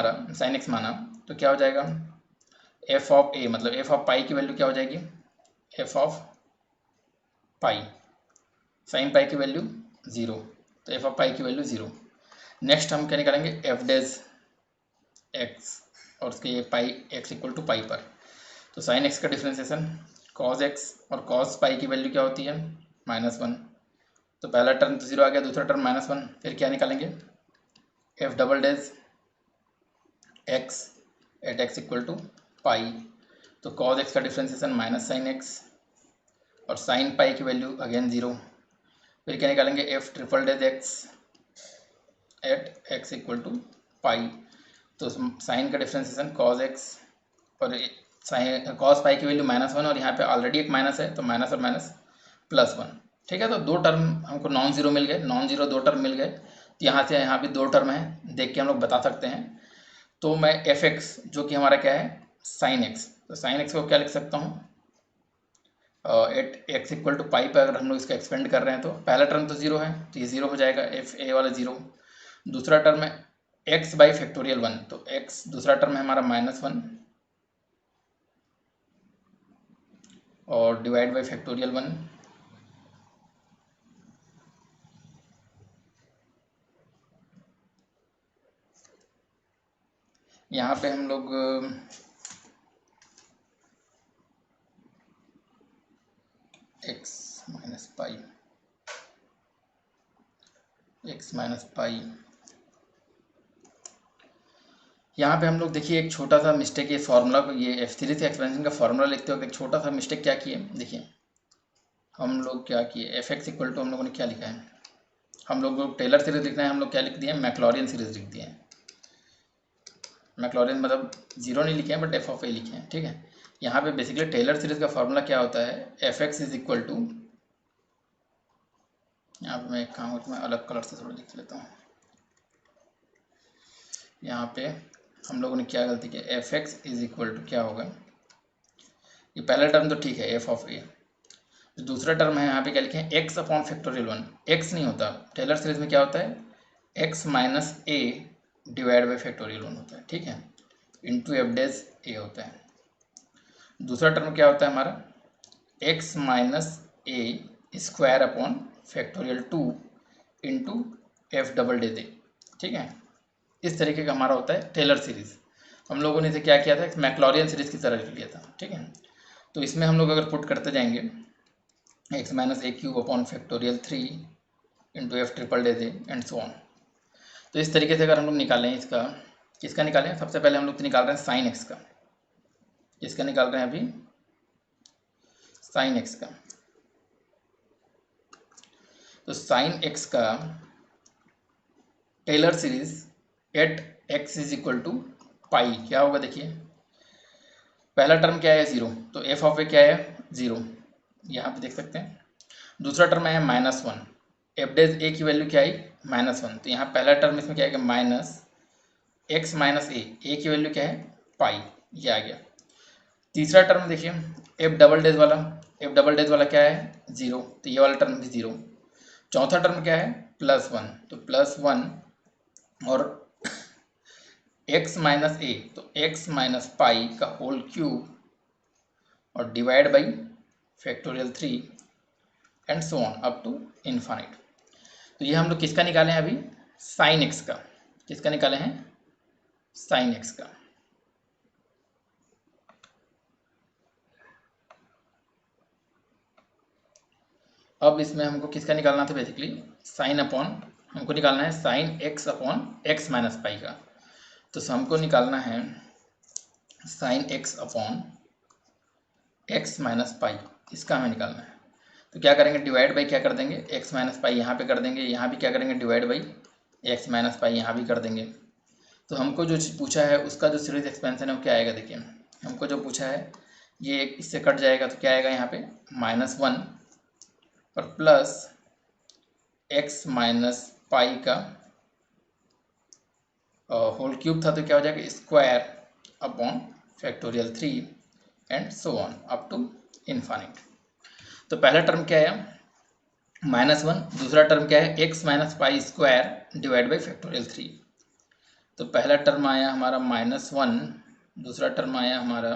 माना तो क्या हो जाएगा, एफ ऑफ ए मतलब एफ ऑफ पाई की वैल्यू क्या हो जाएगी, F of pi, sign pi की वैल्यू 0, तो एफ ऑफ पाई की वैल्यू 0। नेक्स्ट हम क्या निकालेंगे, एफ डेज एक्स और उसके ये पाई एक्स इक्वल टू पाई पर, तो साइन एक्स का डिफ्रेंसिएशन कॉज एक्स और कॉज पाई की वैल्यू क्या होती है -1। तो पहला टर्म तो 0 आ गया, दूसरा टर्म -1, फिर क्या निकालेंगे, f double dash x at x equal to pi, तो कॉज एक्स का डिफ्रेंसिएशन माइनस साइन एक्स और साइन पाई की वैल्यू अगेन 0। फिर क्या निकालेंगे, f triple dash x at x equal to pi, तो साइन का डिफ्रेंसिएशन कॉज एक्स और साइन कॉस पाई की वैल्यू -1 और यहाँ पे ऑलरेडी एक माइनस है तो माइनस और माइनस +1। ठीक है, तो दो टर्म हमको नॉन जीरो मिल गए, नॉन जीरो दो टर्म मिल गए, तो यहाँ से यहाँ भी दो टर्म है, देख के हम लोग बता सकते हैं। तो मैं एफ एक्स जो कि हमारा क्या है साइन एक्स, तो साइन एक्स को क्या लिख सकता हूँ, एट एक्स इक्वल टू पाई पर अगर हम लोग इसका एक्सपेंड कर रहे हैं तो पहला टर्म तो 0 है तो ये 0 हो जाएगा, एफ ए वाला 0। दूसरा टर्म है एक्स बाई फैक्टोरियल 1, तो एक्स दूसरा टर्म है हमारा -1 और डिवाइड बाई फैक्टोरियल 1, यहाँ पे हम लोग एक्स माइनस पाई, यहाँ पे हम लोग देखिए एक छोटा सा मिस्टेक, ये फार्मूला को, ये एफ सीरीज एक्सपेंशन का फार्मूला लिखते वक्त एक छोटा सा मिस्टेक क्या किए, देखिए हम लोग क्या किए, एफ एक्स इक्वल टू हम लोगों ने क्या लिखा है, हम लोग को टेलर सीरीज लिखना है, हम लोग क्या लिख दिए, मैक्लॉरियन सीरीज लिख दिए हैं। मैक्लॉरियन मतलब 0 नहीं लिखे हैं बट एफ ऑफ ए लिखे हैं। ठीक है, यहाँ पे बेसिकली टेलर सीरीज का फार्मूला क्या होता है, f x is equal to, यहाँ पे मैं एक काम मैं अलग कलर से थोड़ा लिख लेता हूँ। यहाँ पे हम लोगों ने क्या गलती किया, f x is equal to क्या होगा, ये पहला टर्म तो ठीक है एफ ऑफ ए, जो दूसरा टर्म है यहाँ पे क्या लिखे हैं, एक्स अपॉन फैक्टोरियल 1, एक्स नहीं होता टेलर सीरीज में, क्या होता है x minus A divide by factorial 1 होता है। ठीक है, इंटू एफ डेज ए होता है। दूसरा टर्म क्या होता है हमारा, x minus a square upon factorial 2 into f double dash a. ठीक है, इस तरीके का हमारा होता है टेलर सीरीज। हम लोगों ने इसे क्या किया था, मैक्लॉरियन सीरीज की तरह लिख लिया था। ठीक है, तो इसमें हम लोग अगर पुट करते जाएंगे x minus a cube upon factorial 3 into f triple days A and so on. तो इस तरीके से अगर हम लोग निकालें, इसका किसका निकालें, सबसे पहले हम लोग तो निकाल रहे हैं साइन एक्स का, किसका निकाल रहे हैं अभी, साइन एक्स का। तो साइन एक्स का Taylor series at x is equal to pi क्या होगा, देखिए पहला टर्म क्या है 0, तो एफ ऑफ ए क्या है 0, यहाँ पे देख सकते हैं। दूसरा टर्म है -1, एफ डेज ए की वैल्यू क्या आई -1, तो यहाँ पहला टर्म इसमें क्या है माइनस एक्स माइनस ए की वैल्यू क्या है पाई, ये आ गया। तीसरा टर्म देखिए एफ डबल डेज वाला क्या है 0, तो ये वाला टर्म भी 0। चौथा टर्म क्या है +1, तो +1 और x माइनस ए, तो x माइनस पाई का होल क्यूब और divide by factorial 3 and so on up to infinite. तो ये हम लोग किसका निकाले हैं अभी साइन एक्स का, किसका निकाले हैं साइन एक्स का। अब इसमें हमको किसका निकालना था बेसिकली साइन अपॉन, हमको निकालना है sine x upon x minus pi का। तो हमको निकालना है sine x upon x minus पाई, इसका हमें निकालना है। तो क्या करेंगे डिवाइड बाई क्या कर देंगे एक्स माइनस पाई यहाँ पे कर देंगे, यहाँ भी क्या करेंगे divide by x minus pi यहाँ भी कर देंगे। तो हमको जो पूछा है उसका जो सीरीज एक्सपेंशन है वो क्या आएगा, देखिए हमको जो पूछा है ये इससे कट जाएगा, तो क्या आएगा यहाँ पे -1 और प्लस एक्स माइनस पाई का होल क्यूब था, तो क्या हो जाएगा square upon factorial 3 and so on up to infinite. तो पहला टर्म क्या आया -1, दूसरा टर्म क्या है x minus pi square divide by factorial 3। तो पहला टर्म आया हमारा -1, दूसरा टर्म आया हमारा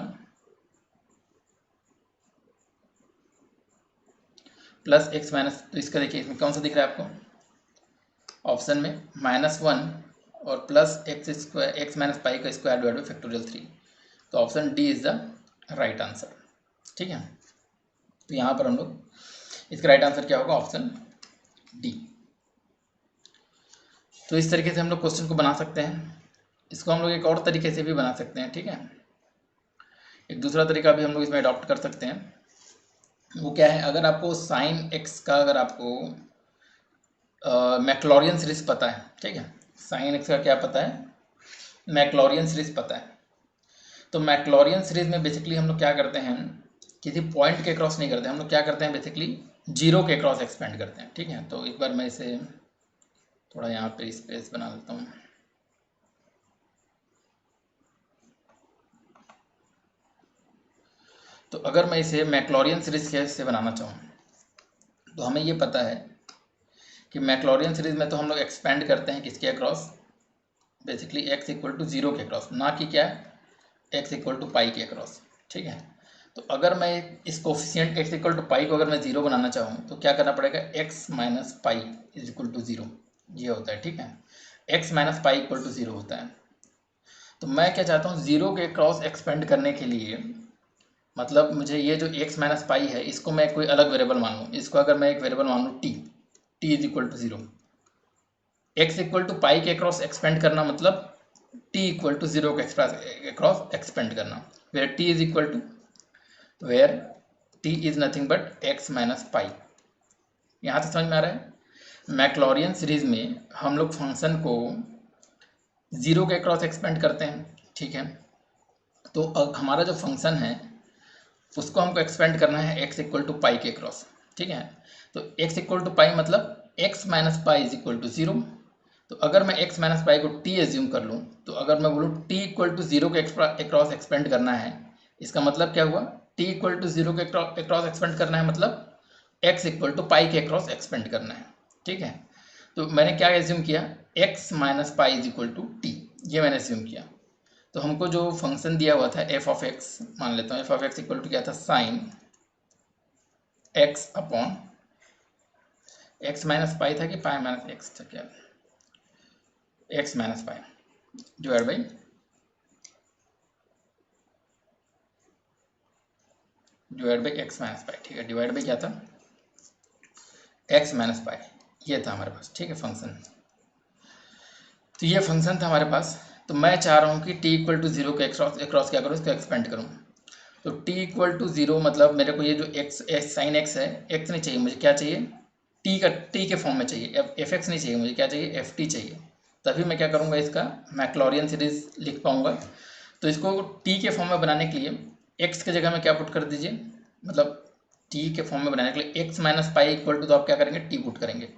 प्लस एक्स माइनस, तो इसका देखिए इसमें कौन सा दिख रहा है आपको ऑप्शन में -1 और प्लस एक्स माइनस पाई का स्क्वायर डिवाइड बाई फैक्टोरियल 3। तो option D is the right answer, ठीक है। तो यहाँ पर हम लोग इसका राइट आंसर क्या होगा ऑप्शन डी। तो इस तरीके से हम लोग क्वेश्चन को बना सकते हैं। इसको हम लोग एक और तरीके से भी बना सकते हैं, ठीक है। एक दूसरा तरीका भी हम लोग इसमें अडॉप्ट कर सकते हैं, वो क्या है अगर आपको साइन एक्स का अगर आपको मैक्लॉरियन सीरीज पता है, ठीक है, साइन एक्स का क्या पता है मैक्लॉरियन सीरीज पता है। तो मैक्लॉरियन सीरीज में बेसिकली हम लोग क्या करते हैं किसी पॉइंट के क्रॉस नहीं करते, हम लोग क्या करते हैं बेसिकली जीरो के क्रॉस एक्सपेंड करते हैं, ठीक है। तो एक बार मैं इसे थोड़ा यहाँ पे स्पेस बना लेता हूँ। तो अगर मैं इसे मैक्लॉरियन सीरीज से बनाना चाहूँ तो हमें ये पता है कि मैक्लॉरियन सीरीज में तो हम लोग एक्सपेंड करते हैं किसके across basically x equal to 0 के अक्रॉस, ना कि क्या x इक्वल टू पाई के अक्रॉस, ठीक है। तो अगर मैं इस कोफिशिएंट x इक्वल टू पाई को अगर मैं 0 बनाना चाहूँ तो क्या करना पड़ेगा x minus pi is equal to 0, ये होता है, ठीक है। x minus pi equal to 0 होता है। तो मैं क्या चाहता हूँ 0 के क्रॉस एक्सपेंड करने के लिए, मतलब मुझे ये जो x माइनस पाई है इसको मैं कोई अलग वेरिएबल मान लूँ, इसको अगर मैं एक वेरिएबल मान लूँ t is equal to 0, x equal to pi के क्रॉस एक्सपेंड करना मतलब t इक्वल टू 0 के क्रॉस एक्सपेंड करना, where t is equal to where t is nothing but x minus pi. यहाँ तक समझ में आ रहा है। मैक्लॉरियन सीरीज में हम लोग फंक्शन को 0 के क्रॉस एक्सपेंड करते हैं, ठीक है। तो हमारा जो फंक्शन है उसको हमको एक्सपेंड करना है x इक्वल टू पाई के क्रॉस, ठीक है। तो x इक्वल टू पाई मतलब x minus pi is equal to 0। तो अगर मैं x माइनस पाई को t एज्यूम कर लूँ, तो अगर मैं बोलूँ t इक्वल टू 0 के क्रॉस एक्सपेंड करना है, इसका मतलब क्या हुआ t इक्वल टू 0 के क्रॉस एक्सपेंड करना है मतलब x इक्वल टू पाई के क्रॉस एक्सपेंड करना है, ठीक है। तो मैंने क्या एज्यूम किया x minus pi is equal to t, ये मैंने एज्यूम किया। तो हमको जो फंक्शन दिया हुआ था f ऑफ x, मान लेता हूँ f of x equal to क्या था sine x upon x minus pi था कि पाई माइनस एक्स था, क्या x minus pi divide by x minus pi, ठीक है। डिवाइड बाई क्या था x माइनस पाई, ये था हमारे पास, ठीक है फंक्शन। तो ये फंक्शन था हमारे पास। तो मैं चाह रहा हूँ कि t इक्वल टू 0 के क्रॉस क्या करूँ इसको एक्सपेंड करूँ। तो t इक्वल टू 0 मतलब मेरे को ये जो x साइन x है x नहीं चाहिए, मुझे क्या चाहिए t के फॉर्म में चाहिए, fx नहीं चाहिए मुझे, क्या चाहिए ft चाहिए। तभी मैं क्या करूँगा इसका मैक्लॉरियन सीरीज लिख पाऊँगा। तो इसको t के फॉर्म में बनाने के लिए x की जगह में क्या पुट कर दीजिए, मतलब टी के फॉर्म में बनाने के लिए x minus pi equal to, तो आप क्या करेंगे, टी पुट करेंगे,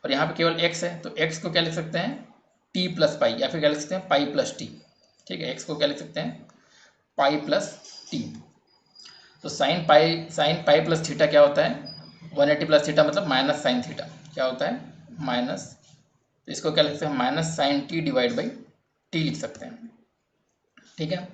और यहाँ पे केवल एक्स है तो एक्स को क्या लिख सकते हैं, टी प्लस पाई, या फिर क्या लिख सकते हैं, पाई प्लस टी। ठीक है, एक्स को क्या लिख सकते हैं, पाई प्लस टी। तो साइन पाई प्लस थीटा क्या होता है, 180 प्लस थीटा मतलब माइनस साइन थीटा, क्या होता है, माइनस, तो इसको क्या लिख सकते हैं, minus sine t divide by t लिख सकते हैं। ठीक है,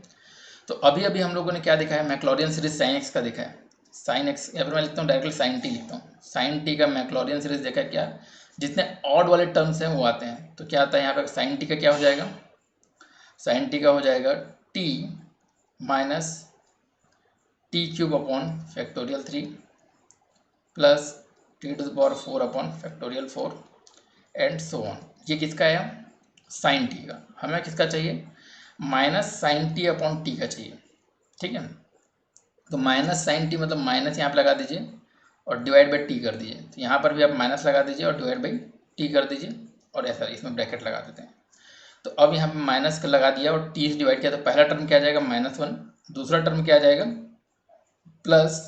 तो अभी अभी हम लोगों ने क्या देखा है, मैक्लॉरियन सीरीज साइन एक्स का देखा है, साइन एक्स, या फिर मैं लिखता हूँ डायरेक्टली साइन टी लिखता हूँ, साइन टी का मैक्लॉरियन सीरीज देखा है, क्या जितने ऑड वाले टर्म्स हैं वो आते हैं, तो क्या आता है यहाँ पे, साइन टी का क्या हो जाएगा, साइन टी का हो जाएगा t minus t cube upon factorial 3 प्लस t to the power 4 upon factorial 4 and so on. ये किसका है, साइन टी का, हमें किसका चाहिए, minus sine t upon t का चाहिए। ठीक है, तो माइनस साइन टी मतलब माइनस यहाँ पर लगा दीजिए और डिवाइड बाई टी कर दीजिए, तो यहाँ पर भी आप माइनस लगा दीजिए और डिवाइड बाई टी कर दीजिए, और ऐसा इसमें ब्रैकेट लगा देते हैं। तो अब यहाँ पे माइनस का लगा दिया और टी से डिवाइड किया, तो पहला टर्म क्या आ जाएगा, -1, दूसरा टर्म क्या आ जाएगा, plus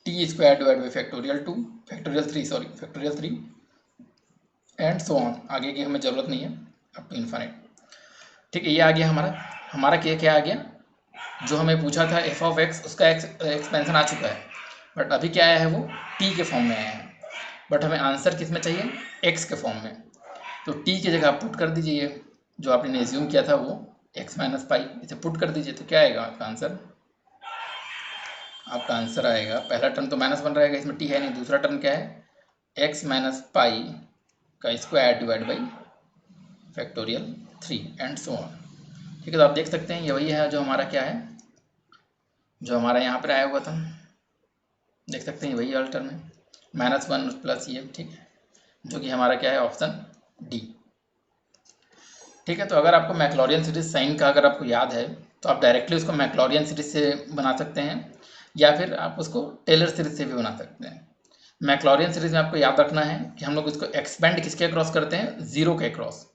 t square divide by factorial 3 and so on, आगे की हमें ज़रूरत नहीं है, अप टू इन्फाइनाइट। ठीक है, ये आ गया हमारा क्या आ गया, जो हमें पूछा था एफ ऑफ एक्स, उसका एक्सपेंशन आ चुका है, बट अभी क्या आया है, वो टी के फॉर्म में आया है, बट हमें आंसर किस में चाहिए, एक्स के फॉर्म में। तो टी की जगह आप पुट कर दीजिए, जो आपने एज्यूम किया था वो एक्स माइनस पाई, इसे पुट कर दीजिए, तो क्या आएगा आपका आंसर, आएगा, पहला टर्म तो -1 रहेगा, इसमें टी है नहीं, दूसरा टर्म क्या है, एक्स माइनस पाई का square divide by factorial 3 and so on. ठीक है, तो आप देख सकते हैं ये वही है जो हमारा क्या है, जो हमारा यहाँ पर आया हुआ था, देख सकते हैं वही वाला टर्म है, -1 प्लस ये, ठीक है, जो कि हमारा क्या है, ऑप्शन डी। ठीक है, तो अगर आपको मैक्लॉरियन सीरीज साइन का अगर आपको याद है, तो आप डायरेक्टली उसको मैक्लॉरियन सीरीज से बना सकते हैं, या फिर आप उसको टेलर सीरीज से भी बना सकते हैं। मैक्लॉरियन सीरीज में आपको याद रखना है कि हम लोग इसको एक्सपेंड किसके अक्रॉस करते हैं, जीरो के अक्रॉस।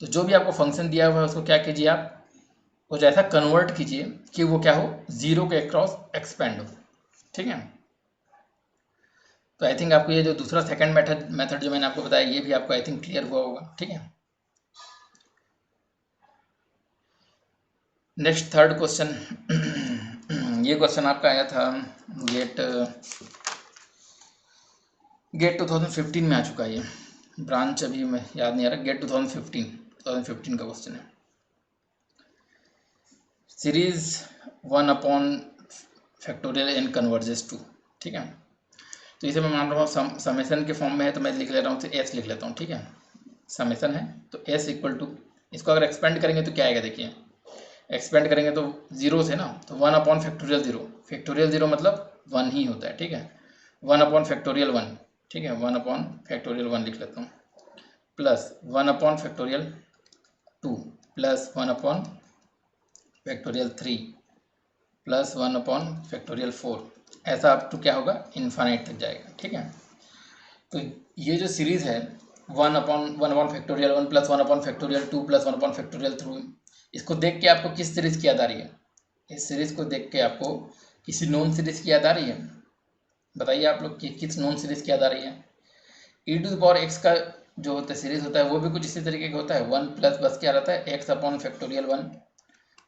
तो जो भी आपको फंक्शन दिया हुआ है उसको क्या कीजिए, आप कुछ ऐसा कन्वर्ट कीजिए कि वो क्या हो, जीरो के अक्रॉस एक्सपेंड हो। ठीक है, तो आई थिंक आपको ये जो दूसरा सेकंड मेथड जो मैंने आपको बताया, ये भी आपको आई थिंक क्लियर हुआ होगा। ठीक है, नेक्स्ट थर्ड क्वेश्चन, ये क्वेश्चन आपका आया था गेट 2015 में आ चुका है, ये ब्रांच अभी मैं याद नहीं आ रहा, गेट 2015 का क्वेश्चन है, series 1 upon factorial n converges to. ठीक है, तो इसे मैं मान रहा हूँ समेसन के फॉर्म में है, तो मैं लिख ले रहा हूँ, तो एस लिख लेता हूँ। ठीक है, समेसन है तो एस इक्वल टू, इसको अगर एक्सपेंड करेंगे तो क्या आएगा, देखिए एक्सपेंड करेंगे तो जीरो से ना, तो 1 अपॉन फैक्टोरियल जीरो मतलब 1 ही होता है। ठीक है, 1 अपॉन फैक्टोरियल 1, ठीक है, 1 अपॉन फैक्टोरियल 1 लिख लेता हूँ, plus 1 upon factorial 2 plus 1 upon factorial 3 plus 1 upon factorial 4, ऐसा अप टू क्या होगा, इन्फाइनाइट तक जाएगा। ठीक है, तो ये जो सीरीज़ है 1 upon factorial 1 plus 1 upon factorial 2 plus 1 upon factorial 3, इसको देख के आपको किस सीरीज़ की याद आ रही है, इस सीरीज़ को देख के आपको किसी नोन सीरीज़ की याद आ रही है, बताइए आप लोग कि किस नोन सीरीज़ की याद आ रही है। ई टू द पावर एक्स का जो होता है सीरीज़ होता है, वो भी कुछ इसी तरीके का होता है, 1 प्लस बस क्या रहता है, x upon factorial 1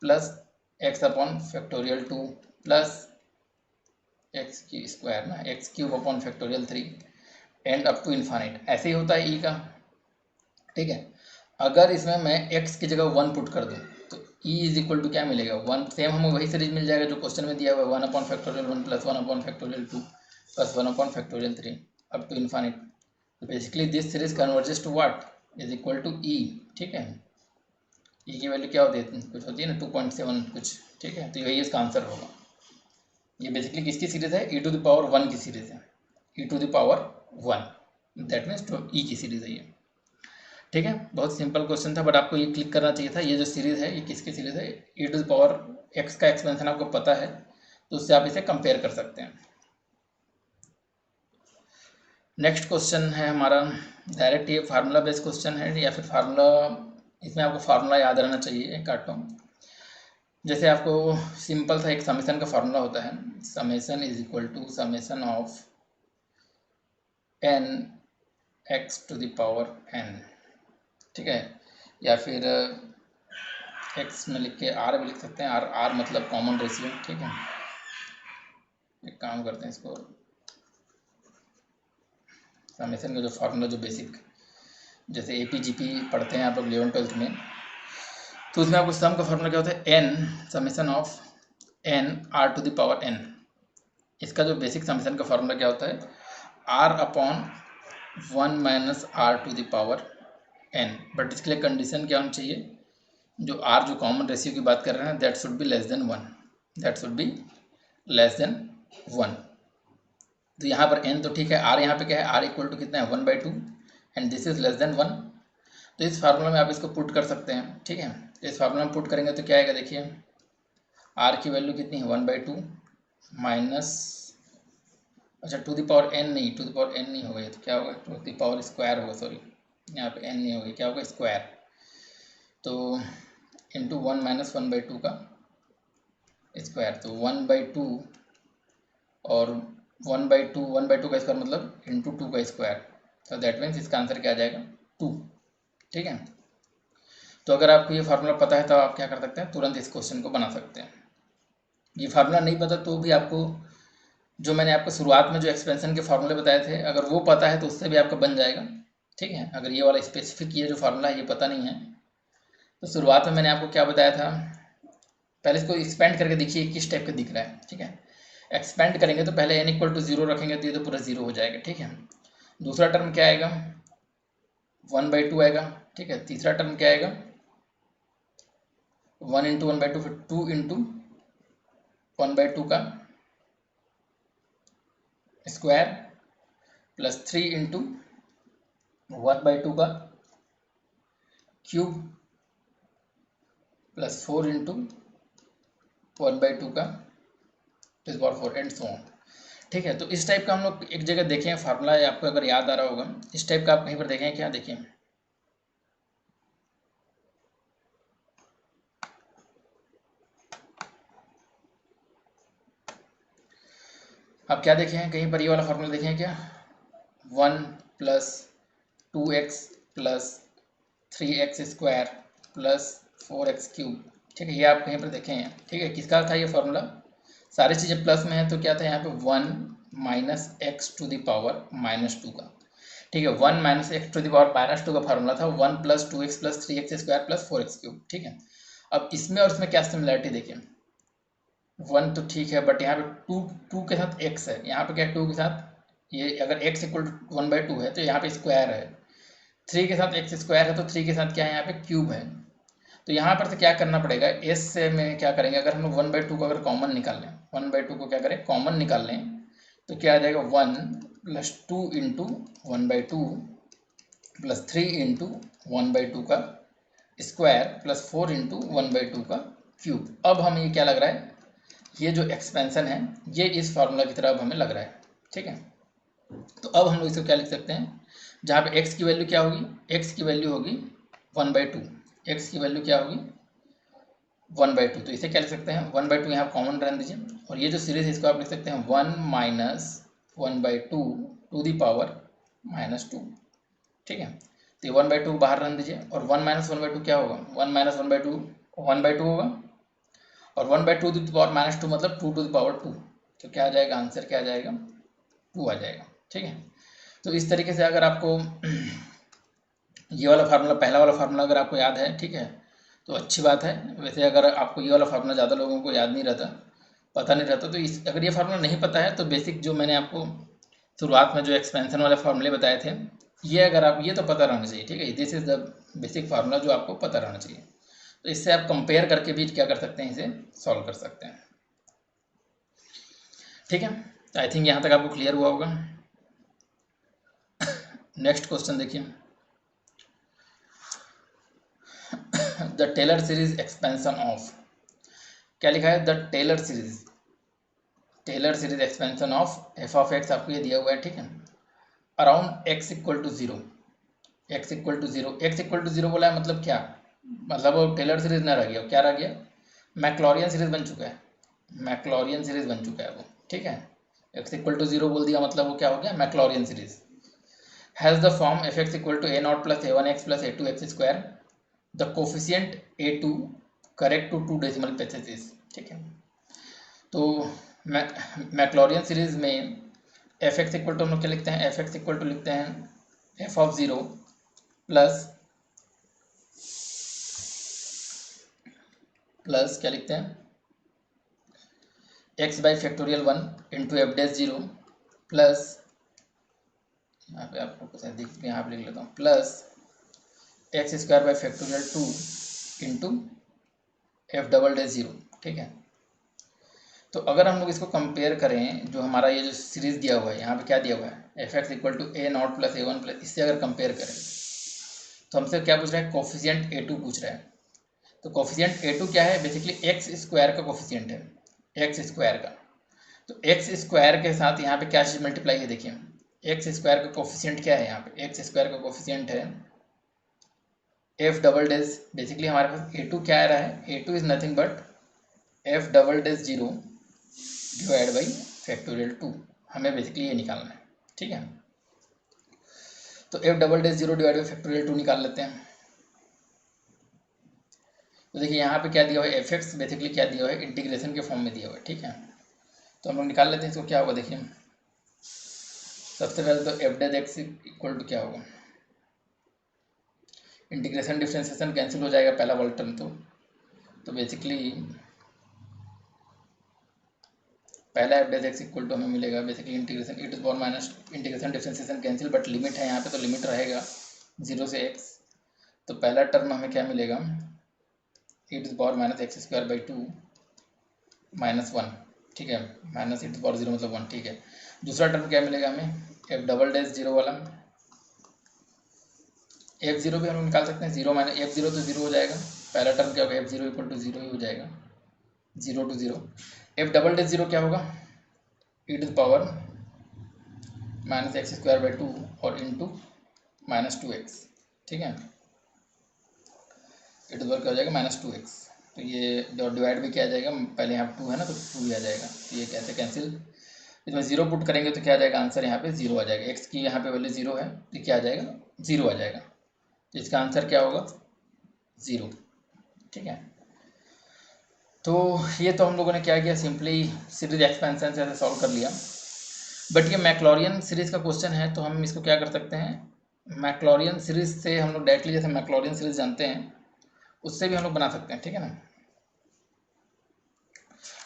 plus x upon factorial 2 plus x की स्क्वायर ना, x cube upon factorial 3 and up to infinite, ऐसे ही होता है ई का। ठीक है, अगर इसमें मैं x की जगह 1 पुट कर दूं तो e इज इक्वल टू क्या मिलेगा, 1, सेम हमें वही सीरीज मिल जाएगा जो क्वेश्चन में दिया हुआ है, 1 upon factorial 1 plus 1 upon factorial 2 plus 1 upon factorial 3 up to infinite. तो basically this series converges to what, is equal to e। ठीक है, e की वैल्यू क्या होती है, कुछ होती है ना 2.7 कुछ। ठीक है, तो यही इसका आंसर होगा। ये बेसिकली किसकी सीरीज है, e टू द पावर 1 की सीरीज है, e to the power 1, that means e की सीरीज है ये। ठीक है, बहुत सिंपल क्वेश्चन था, बट आपको ये क्लिक करना चाहिए था, ये जो सीरीज़ है ये किसकी सीरीज़ है, ई टू द पावर एक्स का एक्सपेंशन आपको पता है, तो उससे आप इसे कंपेयर कर सकते हैं। नेक्स्ट क्वेश्चन है हमारा डायरेक्ट, ये फार्मूला बेस्ड क्वेश्चन है, या फिर फार्मूला, इसमें आपको फार्मूला याद रहना चाहिए, काटो जैसे आपको सिंपल सा एक समेशन का फार्मूला होता है, summation is equal to summation of n x to the power n, ठीक है, या फिर x में लिख के r भी लिख सकते हैं, r मतलब कॉमन रेशियो, ठीक है। एक काम करते हैं, इसको समेशन का जो फार्मूला जो बेसिक जैसे APGP पढ़ते हैं आप लोग 11th-12th में, तो उसमें आपको सम का फार्मूला क्या होता है, n summation of n r to the power n। इसका जो बेसिक समेशन का फार्मूला क्या होता है, r upon 1 minus r to the power n। But इसके लिए कंडीशन क्या होनी चाहिए, जो r जो कॉमन रेशियो की बात कर रहे हैं, that should be less than 1, that should be less than 1। तो यहाँ पर n तो ठीक है, r यहाँ पे क्या है, r इक्वल टू कितना है 1/2 and this is less than 1। तो इस फार्मूला में आप इसको पुट कर सकते हैं, ठीक है। इस फार्मूला में पुट करेंगे तो क्या आएगा, देखिए r की वैल्यू कितनी है 1/2 माइनस, अच्छा टू द पावर n नहीं, टू द पावर n नहीं होगा, तो क्या होगा, टू द पावर स्क्वायर होगा, सॉरी यहाँ पे n नहीं होगा, क्या होगा स्क्वायर, तो इंटू 1 माइनस 1/2 का स्क्वायर, तो 1/2 और 1/2 का स्क्वायर मतलब इंटू 2 का स्क्वायर, तो दैट मीन्स इसका आंसर क्या आ जाएगा 2, ठीक है। तो अगर आपको ये फार्मूला पता है तो आप क्या कर सकते हैं, तुरंत इस क्वेश्चन को बना सकते हैं। ये फार्मूला नहीं पता तो भी आपको जो मैंने आपको शुरुआत में जो एक्सपेंशन के फार्मूले बताए थे, अगर वो पता है तो उससे भी आपका बन जाएगा, ठीक है। अगर ये वाला स्पेसिफिक ये जो फार्मूला है ये पता नहीं है, तो शुरुआत में मैंने आपको क्या बताया था, पहले इसको एक्सपेंड करके देखिए किस टाइप का दिख रहा है, ठीक है। एक्सपेंड करेंगे तो पहले n इक्वल टू 0 रखेंगे तो ये तो पूरा 0 हो जाएगा, ठीक है। दूसरा टर्म क्या आएगा 1/2 आएगा, ठीक है। तीसरा टर्म क्या आएगा 1 इंटू 1/2, फिर 2 इंटू 1/2 का स्क्वायर प्लस 3 इंटू 1/2 का क्यूब प्लस 4 इंटू 1/2 का to the power 4 and so on, ठीक है। तो इस टाइप का हम लोग एक जगह देखें फार्मूला, आपको अगर याद आ रहा होगा, इस टाइप का आप कहीं पर देखें क्या, देखें आप क्या देखे हैं, कहीं पर ये वाला फार्मूला देखें क्या, 1 plus 2x plus 3x square plus 4x cube, ठीक है। ये आप कहीं पर देखें हैं, ठीक है। किसका था ये फार्मूला, सारी चीज़ें प्लस में है तो क्या था यहाँ पे 1 minus x to the power -2 का, ठीक है। 1 minus x to the power -2 का फार्मूला था 1 plus 2x plus 3x square plus 4x cube, ठीक है। अब इसमें और इसमें क्या सिमिलरिटी देखिए, 1 तो ठीक है, बट यहाँ पे 2 के साथ x है, यहाँ पे क्या है 2 के साथ, ये अगर x इक्वल टू 1/2 है तो यहाँ पे स्क्वायर है, 3 के साथ x स्क्वायर है तो 3 के साथ क्या है यहाँ पे क्यूब है। तो यहाँ पर से क्या करना पड़ेगा, s से में क्या करेंगे, अगर हम लोग 1/2 को अगर कॉमन निकाल लें, 1/2 को क्या करें कॉमन निकाल लें, तो क्या आ जाएगा 1 प्लस 2 इंटू 1/2 प्लस 3 इंटू 1/2 का स्क्वायर प्लस 4 इंटू 1/2 का क्यूब। अब हमें ये क्या लग रहा है, ये जो एक्सपेंशन है ये इस फार्मूला की तरह अब हमें लग रहा है, ठीक है। तो अब हम लोग इसको क्या लिख सकते हैं, जहाँ पे x की वैल्यू क्या होगी, x की वैल्यू होगी 1/2, x की वैल्यू क्या होगी 1/2, तो इसे क्या लिख सकते हैं 1/2 यहाँ कॉमन रहने दीजिए, और ये जो सीरीज है इसको आप लिख सकते हैं 1 माइनस 1/2 टू दी पावर -2, ठीक है। तो 1/2 को बाहर रहने दीजिए, और 1 माइनस 1/2 क्या होगा, 1 माइनस 1/2 1/2 होगा, और 1/2 टू द पावर -2 मतलब 2 टू द पावर 2, तो क्या आ जाएगा आंसर, क्या आ जाएगा 2 आ जाएगा, ठीक है। तो इस तरीके से अगर आपको ये वाला फार्मूला, पहला वाला फार्मूला अगर आपको याद है, ठीक है, तो अच्छी बात है। वैसे अगर आपको ये वाला फार्मूला ज़्यादा लोगों को याद नहीं रहता, पता नहीं रहता, तो इस अगर ये फार्मूला नहीं पता है तो बेसिक जो मैंने आपको शुरुआत में जो एक्सपेंशन वाले फार्मूले बताए थे, ये अगर आप, ये तो पता रहना चाहिए, ठीक है। This is the basic formula जो आपको पता रहना चाहिए, तो इससे आप कंपेयर करके भी क्या कर सकते हैं, इसे सॉल्व कर सकते हैं, ठीक है। तो आई थिंक यहाँ तक आपको क्लियर हुआ होगा। नेक्स्ट क्वेश्चन देखिए, the Taylor series expansion of, क्या लिखा है, the Taylor series, Taylor series expansion of f of x आपको ये दिया हुआ है, ठीक है। Around x equal to 0, x equal to 0, x equal to 0 बोला है मतलब क्या, मतलब वो टेलर सीरीज ना रह गया, क्या रह गया, मैक्लॉरियन सीरीज बन चुका है, मैक्लॉरियन सीरीज बन चुका है वो, ठीक है। x इक्वल टू 0 बोल दिया मतलब वो क्या हो गया, Maclaurin series. Has the form f x equal to a0 plus a1x plus a2x square, the coefficient a2 correct to 2 decimal places, ठीक है। तो मैक्लॉरियन सीरीज में एफ एक्स इक्वल टू हम लोग क्या लिखते हैं, एफ एक्स इक्वल टू लिखते हैं एफ ऑफ 0 प्लस क्या लिखते हैं, x by factorial 1 into f dash 0 plus, यहाँ पे आपको कुछ दिख, यहाँ पे लिख लेता हूँ, plus x square by factorial 2 into f double dash 0, ठीक है। तो अगर हम लोग इसको कंपेयर करें, जो हमारा ये जो सीरीज दिया हुआ है, यहाँ पे क्या दिया हुआ है, f x equal to a0 plus a1 plus, इससे अगर कंपेयर करें तो हमसे क्या पूछ रहा है, कोफिशियंट a2 पूछ रहा है। तो कोफिशियंट a2 क्या है, बेसिकली एक्स स्क्वायर का कोफिशियंट है, एक्स स्क्वायर का। तो एक्स स्क्वायर के साथ यहाँ पे क्या चीज़ मल्टीप्लाई है, देखिए एक्स स्क्वायर का कोफिशियंट क्या है, यहाँ पे एक्स स्क्वायर का कोफिशियंट है एफ डबल डेज, बेसिकली हमारे पास a2 क्या आ रहा है, a2 is nothing but F double days 0 divide by factorial 2, हमें बेसिकली ये निकालना है, ठीक है। तो F double days 0 divide by factorial 2 निकाल लेते हैं। तो देखिए यहाँ पे क्या दिया हुआ है, एफ एक्स बेसिकली क्या दिया हुआ है, इंटीग्रेशन के फॉर्म में दिया हुआ है, ठीक है। तो हम लोग निकाल लेते हैं इसको, क्या होगा देखिए, सबसे पहले तो f dash x equal to क्या होगा, इंटीग्रेशन डिफरेंशिएशन कैंसिल हो जाएगा पहला वाला टर्म, तो बेसिकली पहला f dash x equal to हमें मिलेगा basically integration e to power minus, integration differentiation cancel, but limit है यहाँ पे तो लिमिट रहेगा 0 से x। तो पहला टर्म हमें क्या मिलेगा, e to power minus x square by 2 minus 1, ठीक है, माइनस ई टू पावर 0 मतलब 1, ठीक है। दूसरा टर्म क्या मिलेगा हमें, एफ डबल डैश 0 वाला, एफ 0 भी हम निकाल सकते हैं, 0 माइनस एफ 0 तो 0 हो जाएगा, पहला टर्म क्या होगा, एफ 0 इक्वल टू 0 ही हो जाएगा, 0 टू 0। एफ डबल डैश 0 क्या होगा, e to power minus x square by 2 और इंटू माइनस 2x, ठीक है, ई टू पावर क्या हो जाएगा, माइनस 2x। तो ये जो डिवाइड भी किया जाएगा, पहले यहाँ 2 है ना तो 2 भी आ जाएगा, तो ये कैसे कैंसिल, इसमें 0 पुट करेंगे तो क्या आ जाएगा, आंसर यहाँ पे 0 आ जाएगा, x की यहाँ पे वैल्यू 0 है तो क्या आ जाएगा, 0 आ जाएगा। तो इसका आंसर क्या होगा, 0, ठीक है। तो ये तो हम लोगों ने क्या किया, सिंपली सीरीज एक्सपेंशन से ऐसे सॉल्व कर लिया। बट ये मैक्लॉरियन सीरीज का क्वेश्चन है तो हम इसको क्या कर सकते हैं, मैक्लॉरियन सीरीज से हम लोग डायरेक्टली, जैसे मैक्लॉरियन सीरीज जानते हैं उससे भी हम लोग बना सकते हैं, ठीक है ना।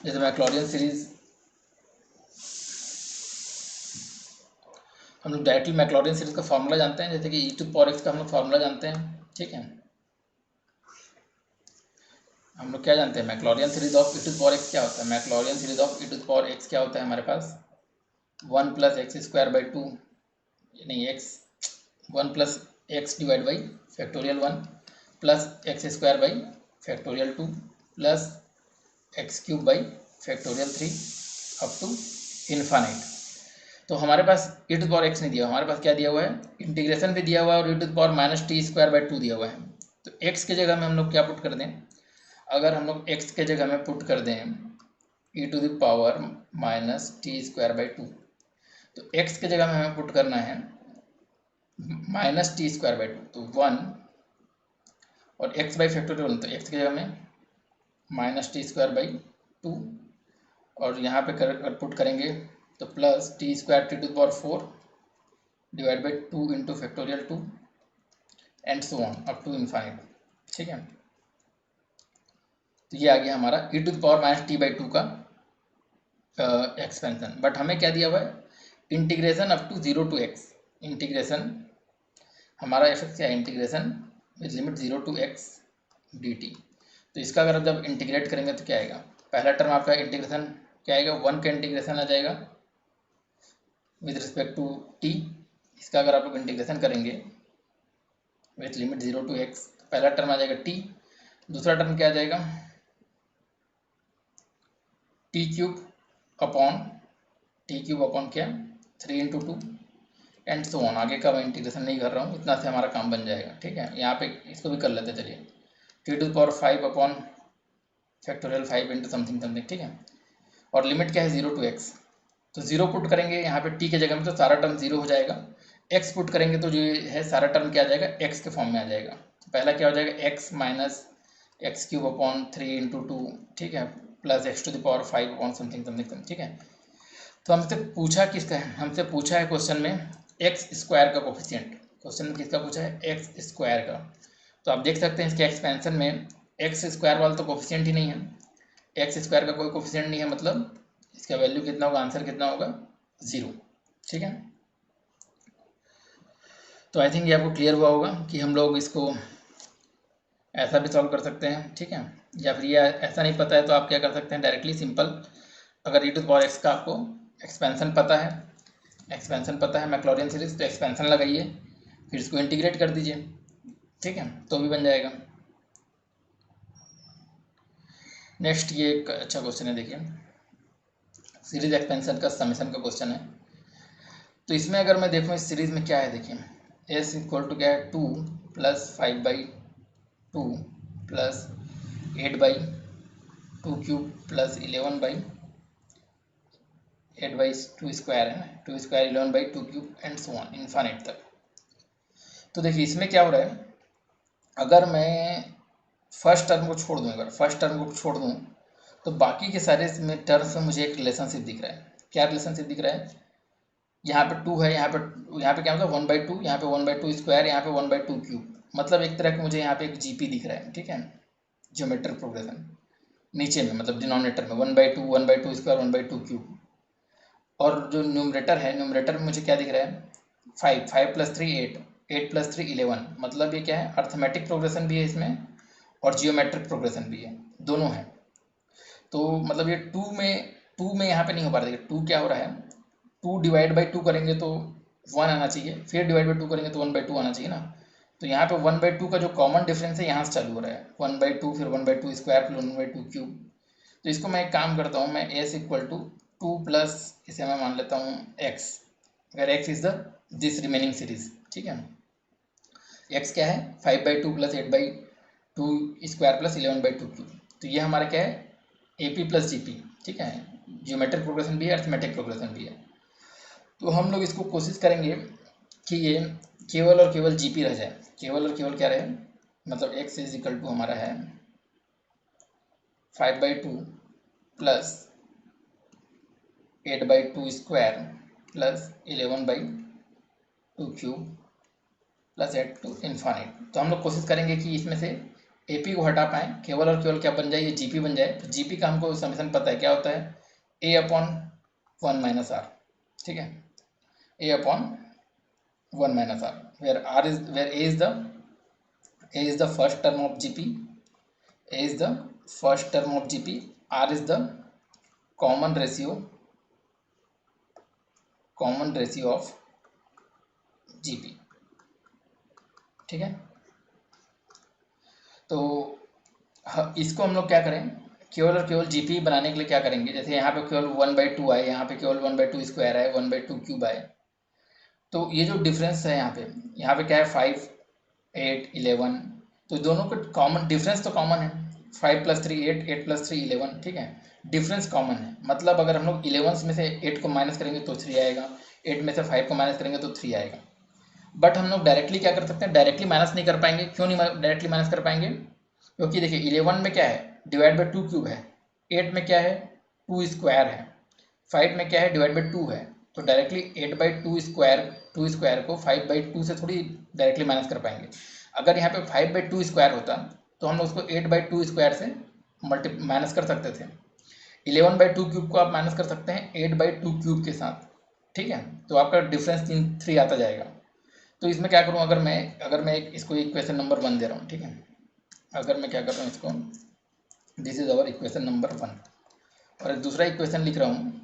जैसे मैक्लॉरियन सीरीज हम लोग डायरेक्टली मैक्लॉरियन सीरीज का फॉर्मूला जानते हैं, जैसे कि ई टू पावर एक्स का हम लोग फॉर्मूला जानते हैं, ठीक है। हम लोग क्या जानते हैं, Maclaurin series of e to power x क्या होता है, Maclaurin series of e to power x क्या होता है हमारे पास, 1 प्लस एक्स स्क्वायर बाई 2, नहीं x 1 plus x divide by factorial 1 plus x square by factorial 2 plus x cube by factorial 3 up to infinite. तो हमारे पास ई टू पावर एक्स नहीं दिया, हमारे पास क्या दिया हुआ है, इंटीग्रेशन भी दिया हुआ है और e to power minus t square by 2 दिया हुआ है। तो एक्स के जगह में हम लोग क्या पुट कर दें, अगर हम लोग एक्स के जगह में पुट कर दें e to the power minus t square by 2, तो एक्स के जगह में हमें पुट करना है माइनस टी स्क्वायर बाई 2, तो 1 और एक्स बाई फैक्टोरियल 1, तो एक्स की जगह में माइनस टी स्क्वायर बाई 2 और यहाँ पे पुट करेंगे तो plus t square t to the power 4 divide by 2 into factorial 2 and so on up to infinite, ठीक है। तो ये आ गया हमारा e to the power minus t by 2 का एक्सपेंशन। बट हमें क्या दिया हुआ है, integration up to 0 to x, integration हमारा एफ एक्स क्या है, integration with limit 0 to x d t. तो इसका अगर जब इंटीग्रेट करेंगे तो क्या आएगा, पहला टर्म आपका इंटीग्रेशन क्या आएगा, 1 का इंटीग्रेशन आ जाएगा विद रिस्पेक्ट टू टी। इसका अगर आप लोग इंटीग्रेशन करेंगे विथ लिमिट 0 टू एक्स, पहला टर्म आ जाएगा टी, दूसरा टर्म क्या आ जाएगा, टी क्यूब अपॉन क्या 3 इंटू 2 एंड सो ऑन। आगे का मैं इंटीग्रेशन नहीं कर रहा हूँ, इतना से हमारा काम बन जाएगा, ठीक है। यहाँ पे इसको भी कर लेते हैं, चलिए t to power 5 upon factorial 5 into something something, ठीक है। और लिमिट क्या है 0 टू x, तो 0 पुट करेंगे यहाँ पे t के जगह में तो सारा टर्म 0 हो जाएगा, x पुट करेंगे तो जो है सारा टर्म क्या आ जाएगा x के फॉर्म में आ जाएगा। तो पहला क्या हो जाएगा x minus x cube upon 3 into 2, ठीक है, plus x to the power 5 upon something something, ठीक है। तो हमसे पूछा किसका है, हमसे पूछा है क्वेश्चन में एक्स स्क्वायर का कोफिशिएंट, क्वेश्चन में किसका पूछा है एक्स स्क्वायर का। तो आप देख सकते हैं इसके एक्सपेंशन में एक्स स्क्वायर वाला तो कोफिशिएंट ही नहीं है, एक्स स्क्वायर का कोई कोफिशिएंट नहीं है, मतलब इसका वैल्यू कितना होगा, आंसर कितना होगा 0, ठीक है। तो आई थिंक ये आपको क्लियर हुआ होगा कि हम लोग इसको ऐसा भी सॉल्व कर सकते हैं, ठीक है। या फिर ये ऐसा नहीं पता है तो आप क्या कर सकते हैं डायरेक्टली सिंपल, अगर e to the power x का आपको एक्सपेंशन पता है, मैक्लॉरियन सीरीज, तो एक्सपेंशन लगाइए फिर इसको इंटीग्रेट कर दीजिए, ठीक है, तो भी बन जाएगा। नेक्स्ट ये एक अच्छा क्वेश्चन है, देखिए सीरीज एक्सपेंशन का समेशन का क्वेश्चन है। तो इसमें अगर मैं देखूँ इस सीरीज में क्या है, देखिए एस इक्वल टू क्या है 2 plus 5/2 plus 8/2 cube plus 8/2 square है ना, 2 square 11/2 cube and so on infinite तक। तो देखिए इसमें क्या हो रहा है, अगर मैं फर्स्ट टर्म को छोड़ दूँ, तो बाकी के सारे में टर्म्स में मुझे एक रिलेशनशिप दिख रहा है। क्या रिलेशनशिप दिख रहा है, यहाँ पे 2 है, यहाँ पे क्या मतलब 1/2, यहाँ पे 1/2 स्क्वायर, यहाँ पे 1/2 क्यूब, मतलब एक तरह का मुझे यहाँ पे एक जीपी दिख रहा है, ठीक है, ज्योमेट्रिक प्रोग्रेशन नीचे में, मतलब डिनोमिनेटर में 1/2 1/2 स्क्वायर 1/2 क्यूब। और जो न्यूमरेटर है, न्यूमरेटर में मुझे क्या दिख रहा है 5 प्लस 3 8, 8 प्लस 3 11, मतलब ये क्या है अर्थमेटिक प्रोग्रेशन भी है इसमें और जियोमेट्रिक प्रोग्रेशन भी है, दोनों है। तो मतलब ये 2 में यहाँ पे नहीं हो पा रहा, देखिए 2 क्या हो रहा है, 2 डिवाइड बाई 2 करेंगे तो 1 आना चाहिए, फिर डिवाइड बाई 2 करेंगे तो 1/2 आना चाहिए ना। तो यहाँ पे 1/2 का जो कॉमन डिफरेंस है यहाँ से चालू हो रहा है, 1/2 फिर 1/2 स्क्वायर फिर 1/2 क्यूब। तो इसको मैं एक काम करता हूँ, मैं एस इक्वल टू 2 प्लस इसे मैं मान लेता हूँ एक्स, अगर x is the this remaining series, ठीक है। एक्स क्या है 5/2 प्लस 8/2 स्क्वायर प्लस 11/2 क्यूब, तो ये हमारा क्या है AP प्लस GP, ठीक है, जियोमेट्रिक प्रोग्रेशन भी है अर्थमेटिक प्रोग्रेशन भी है। तो हम लोग इसको कोशिश करेंगे कि ये केवल और केवल GP रह जाए, केवल और केवल क्या रहे, मतलब x इज इक्वल टू हमारा है 5/2 plus 8/2 square plus 11/2 cube plus 8 to infinite. तो हम लोग कोशिश करेंगे कि इसमें से AP को हटा पाएँ, केवल और केवल क्या बन जाए, ये GP बन जाए। तो GP का हमको समीकरण पता है, क्या होता है A/1 - R, ठीक है, A/1 - R, where A is the first term of GP, R is the common ratio of GP, ठीक है। तो इसको हम लोग क्या करें, केवल और केवल GP बनाने के लिए क्या करेंगे, जैसे यहाँ पे केवल 1/2 आए, यहाँ पे केवल 1/2 स्क्वायर आए, 1/2 क्यूब आए, तो ये जो डिफरेंस है यहाँ पे क्या है 5 8 11, तो दोनों का कॉमन डिफरेंस तो कॉमन है, 5 प्लस 3 8, 8 प्लस 3 11, ठीक है, डिफरेंस कॉमन है, मतलब अगर हम लोग 11 में से 8 को माइनस करेंगे तो 3 आएगा, 8 में से 5 को माइनस करेंगे तो 3 आएगा। बट हम लोग डायरेक्टली क्या कर सकते हैं, डायरेक्टली माइनस नहीं कर पाएंगे, क्यों नहीं डायरेक्टली माइनस कर पाएंगे, क्योंकि देखिए 11 में क्या है डिवाइड बाई 2 क्यूब है, 8 में क्या है 2 स्क्वायर है, 5 में क्या है डिवाइड बाई 2 है, तो डायरेक्टली 8/2 स्क्वायर को 5/2 से थोड़ी डायरेक्टली माइनस कर पाएंगे। अगर यहाँ पे 5/2 स्क्वायर होता तो हम लोग उसको 8/2 स्क्वायर से माइनस कर सकते थे। 11/2 क्यूब को आप माइनस कर सकते हैं 8/2 क्यूब के साथ, ठीक है, तो आपका डिफरेंस 3 आता जाएगा। तो इसमें क्या करूँ, अगर मैं इसको इक्वेशन नंबर 1 दे रहा हूँ, ठीक है, अगर मैं क्या कर रहा हूँ इसको, this is our equation number 1, और एक दूसरा इक्वेशन लिख रहा हूँ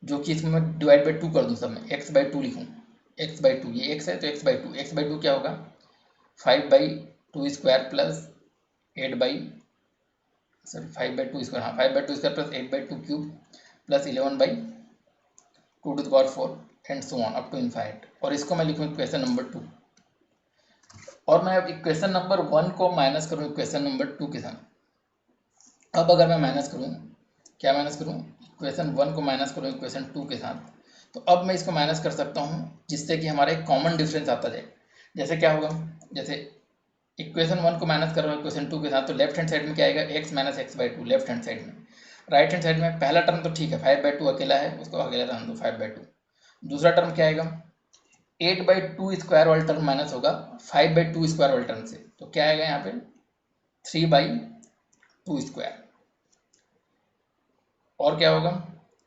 जो कि इसमें मैं डिवाइड बाई 2 कर दूँ, सब में x/2 लिखूँ, x/2, ये x है तो x/2 क्या होगा 5/2 स्क्वायर प्लस 5/2 स्क्वायर, हाँ 5/2 square plus 8/2 cube plus 11/2 to the power 4 and so on up to infinite, और इसको मैं लिखूँ इक्वेशन नंबर 2, और मैं अब इक्वेशन नंबर 1 को माइनस करूँ इक्वेशन नंबर 2 के साथ, अब अगर मैं माइनस करूँ, क्या माइनस करूँ, इक्वेशन 1 को माइनस करूँ इक्वेशन 2 के साथ, तो अब मैं इसको माइनस कर सकता हूँ जिससे कि हमारा एक कॉमन डिफरेंस आता जाए। जैसे क्या होगा, जैसे इक्वेशन 1 को माइनस कर रहा हूँ इक्वेशन 2 के साथ, तो लेफ्ट हैंड साइड में क्या आएगा, x minus x by two left hand side में। राइट हैंड साइड में पहला टर्म तो ठीक है, 5/2 अकेला है, उसको अकेला रहने दो 5/2। दूसरा टर्म क्या आएगा, 8/2 स्क्वायर वाला टर्म माइनस होगा 5/2 स्क्वायर वाले टर्म से, तो क्या आएगा यहाँ पे 3/2 स्क्वायर। और क्या होगा,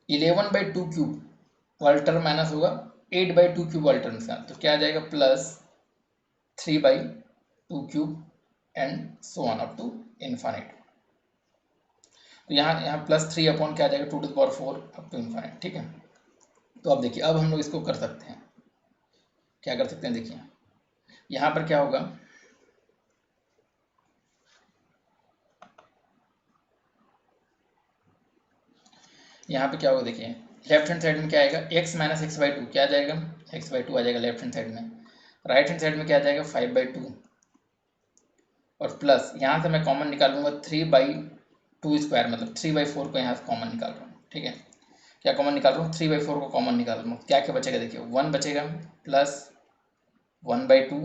11/2 क्यूब वाला टर्म माइनस होगा 8/2 क्यूब वाले टर्म से, तो क्या आ जाएगा plus 3/2 cube and so on up to infinite. तो यहाँ प्लस 3 अपॉन क्या आ जाएगा 2⁴ अप टू इन्फानिट। ठीक है, तो अब देखिए, अब हम लोग इसको कर सकते हैं, क्या कर सकते हैं, देखिए यहाँ पर क्या होगा, यहाँ पे क्या होगा, देखिए लेफ्ट हैंड साइड में क्या आएगा, x minus x by two, क्या आ जाएगा x/2 आ जाएगा लेफ्ट हैंड साइड में। राइट हैंड साइड में क्या आ जाएगा 5/2, और प्लस यहाँ से मैं कॉमन निकालूंगा 3/2 स्क्वायर, मतलब 3/4 को यहाँ से कॉमन निकाल रहा हूँ। ठीक है, क्या कॉमन निकाल रहा हूँ, 3/4 को कॉमन निकाल रहा हूँ, क्या क्या बचेगा, देखिए 1 बचेगा plus 1/2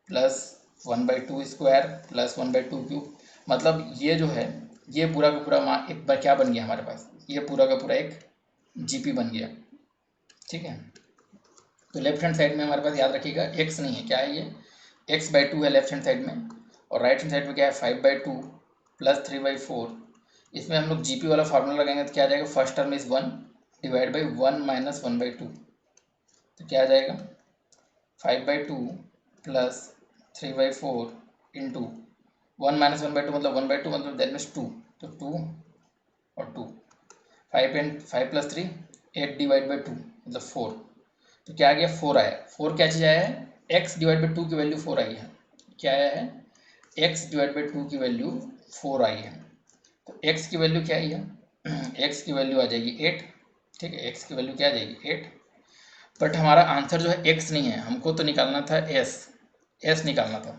plus 1/2 square plus 1/2 cube, मतलब ये जो है ये पूरा का पूरा एक बार क्या बन गया हमारे पास, ये पूरा का पूरा एक जीपी बन गया। ठीक है, तो लेफ्ट हैंड साइड में हमारे पास याद रखिएगा x नहीं है, क्या है ये x/2 है लेफ्ट हैंड साइड में, और राइट हैंड साइड में क्या है 5/2 प्लस 3/4। इसमें हम लोग जीपी वाला फार्मूला लगाएंगे तो क्या आ जाएगा, first term is 1 divide by 1 minus 1/2, तो क्या आ जाएगा 5/2 प्लस 3/4 इंटू 1 माइनस 1/2 मतलब 1/2 मतलब दैट मीन्स 2, तो 2 और 2, 5 प्लस 3 8 डिवाइड बाई 2 मतलब 4, तो क्या आ गया 4 आया। 4 क्या चीज़ आया है, x डिवाइड बाई 2 की वैल्यू 4 आई है, क्या आया है, x डिवाइड बाई 2 की वैल्यू 4 आई है। तो x की वैल्यू क्या आई है, x की वैल्यू आ जाएगी 8। ठीक है, x की वैल्यू क्या आ जाएगी 8, बट हमारा आंसर जो है x नहीं है, हमको तो निकालना था s निकालना था।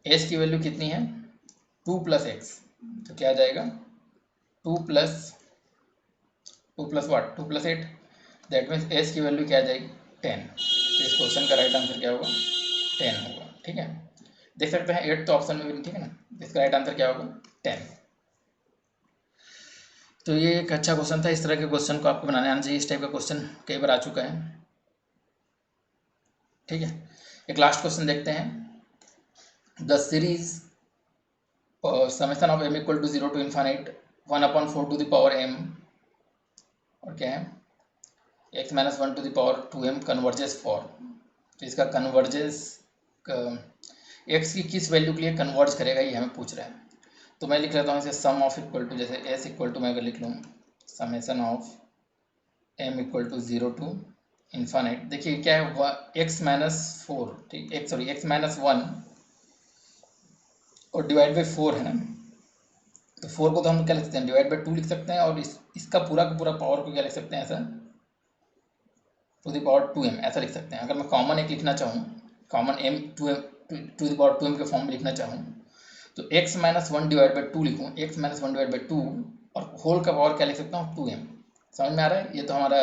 s की वैल्यू कितनी है 2 प्लस एक्स, तो क्या आ जाएगा 2 plus what 2 plus 8, that means s की वैल्यू क्या आ जाएगी 10। तो इस क्वेश्चन का राइट आंसर क्या होगा 10 होगा। ठीक है, देख सकते हैं 8 तो ऑप्शन में भी नहीं, ठीक है ना, इसका राइट आंसर क्या होगा 10। तो ये एक अच्छा क्वेश्चन था, इस तरह के क्वेश्चन को आपको बनाने आना चाहिए, इस टाइप का क्वेश्चन कई बार आ चुका है। ठीक है, एक लास्ट क्वेश्चन देखते हैं, the series summation of m equal to 0 to infinite 1/4 to the power m, और क्या है x minus 1 to the power 2m converges for, तो इसका कन्वर्जेंस x की किस वैल्यू के लिए कन्वर्ज करेगा ये हमें पूछ रहा है। तो मैं लिख लेता हूँ इसे सम ऑफ इक्वल टू, जैसे s इक्वल टू मैं अगर लिख लूँ summation of m equal to 0 to infinite, देखिए क्या है x माइनस 4, ठीक x माइनस 1 और डिवाइड बाई 4 है ना, तो 4 को तो हम क्या लिख सकते हैं डिवाइड बाई 2 लिख सकते हैं, और इसका पूरा का पूरा पावर को क्या लिख सकते हैं ऐसा टू द पावर 2m ऐसा लिख सकते हैं। अगर मैं कॉमन एक लिखना चाहूँ, common m to the power 2m के फॉर्म में लिखना चाहूँ, तो x माइनस 1 डिवाइड बाई 2 लिखूँ, x माइनस 1 डिवाइड बाई 2 और होल का पावर क्या लिख सकता हूँ 2m। समझ में आ रहा है, ये तो हमारा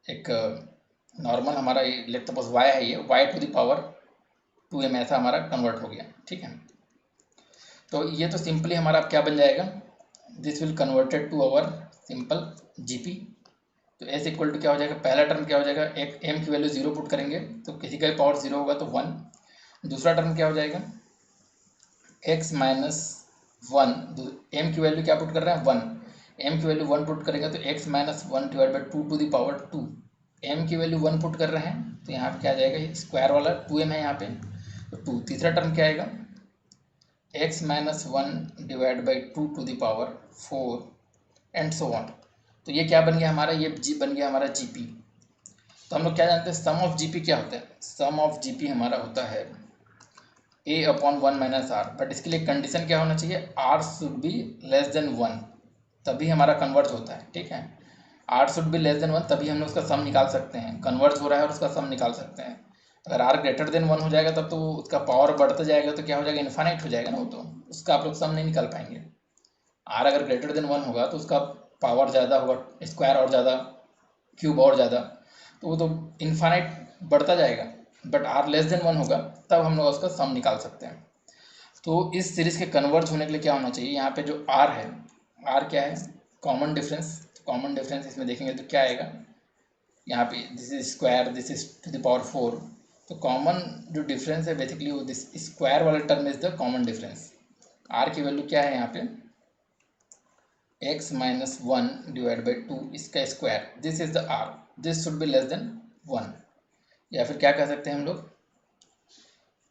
एक नॉर्मल हमारा लेट सपोज y है, ये y to the power 2m ऐसा हमारा कन्वर्ट हो गया। ठीक है, तो ये तो सिंपली हमारा अब क्या बन जाएगा, this will converted to our simple GP. तो एस इक्वल टू क्या हो जाएगा, पहला टर्म क्या हो जाएगा, एक एम की वैल्यू 0 पुट करेंगे तो किसी का पावर 0 होगा तो 1। दूसरा टर्म क्या हो जाएगा एक्स माइनस 1, एम की वैल्यू क्या पुट कर रहे हैं 1, एम की वैल्यू 1 पुट करेंगे तो x minus 1 divide by 2 to the power 2, m की वैल्यू 1 पुट कर रहे हैं तो यहाँ पे क्या आ जाएगा स्क्वायर वाला 2m है यहाँ पे, तो 2। तीसरा टर्म क्या आएगा x minus 1 divide by 2 to the power 4 and so on. तो ये क्या बन गया हमारा, ये जी बन गया हमारा जीपी। तो हम लोग क्या जानते हैं सम ऑफ जीपी क्या होता है, सम ऑफ जीपी हमारा होता है a upon 1 minus r, but इसके लिए कंडीशन क्या होना चाहिए, r should be less than 1, तभी हमारा कन्वर्ज होता है। ठीक है, r should be less than 1 तभी हम लोग उसका सम निकाल सकते हैं, कन्वर्ज हो रहा है और उसका सम निकाल सकते हैं। अगर आर ग्रेटर देन 1 हो जाएगा तब तो उसका पावर बढ़ता जाएगा, तो क्या हो जाएगा, इन्फानाइट हो जाएगा ना वो, तो उसका आप लोग सम नहीं निकाल पाएंगे। आर अगर ग्रेटर देन 1 होगा तो उसका पावर ज़्यादा होगा, स्क्वायर और ज़्यादा, क्यूब और ज़्यादा, तो वो तो इन्फानाइट बढ़ता जाएगा। बट आर लेस देन 1 होगा तब हम लोग उसका सम निकाल सकते हैं। तो इस सीरीज़ के कन्वर्ज होने के लिए क्या होना चाहिए, यहाँ पे जो आर है, आर क्या है, कॉमन डिफरेंस। कॉमन डिफरेंस इसमें देखेंगे तो क्या आएगा, यहाँ पे this is square, this is to the power 4, तो कॉमन जो डिफरेंस है बेसिकली वो दिस स्क्वायर वाला term is the common difference. R की वैल्यू क्या है यहाँ पे, x माइनस 1 डिवाइड बाई 2 इसका square, this is the r, this should be less than 1। या फिर क्या कह सकते हैं हम लोग,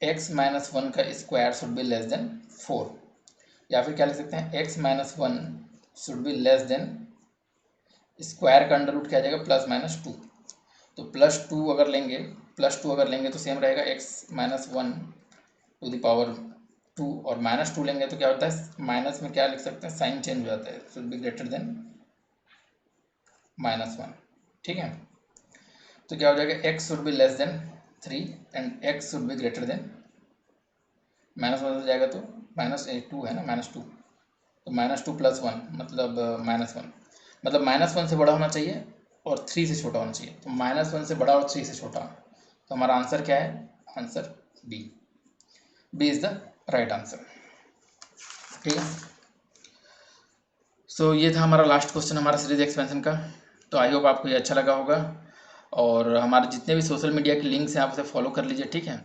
x माइनस 1 का square should be less then 4। या फिर क्या लिख सकते हैं, x minus 1 should be less then, square का अंडर रूट क्या आ जाएगा, प्लस माइनस 2। तो +2 अगर लेंगे, +2 अगर लेंगे तो सेम रहेगा x minus 1 to the power 2, और -2 लेंगे तो क्या होता है, माइनस में क्या लिख सकते हैं, साइन चेंज हो जाता है, शुड बी ग्रेटर देन -1। ठीक है, तो क्या हो जाएगा, x should be less then 3 and x should be greater than, -1 हो जाएगा तो -2 है ना, -2, तो -2 + 1 मतलब -1, मतलब -1 से बड़ा होना चाहिए और 3 से छोटा होना चाहिए। तो -1 से बड़ा और 3 से छोटा, तो हमारा आंसर क्या है, answer B, B is the right answer. ठीक है, सो ये था हमारा लास्ट क्वेश्चन हमारा सीरीज एक्सपेंशन का। तो आई होप आपको ये अच्छा लगा होगा, और हमारे जितने भी सोशल मीडिया के लिंक्स हैं आप उसे फॉलो कर लीजिए। ठीक है।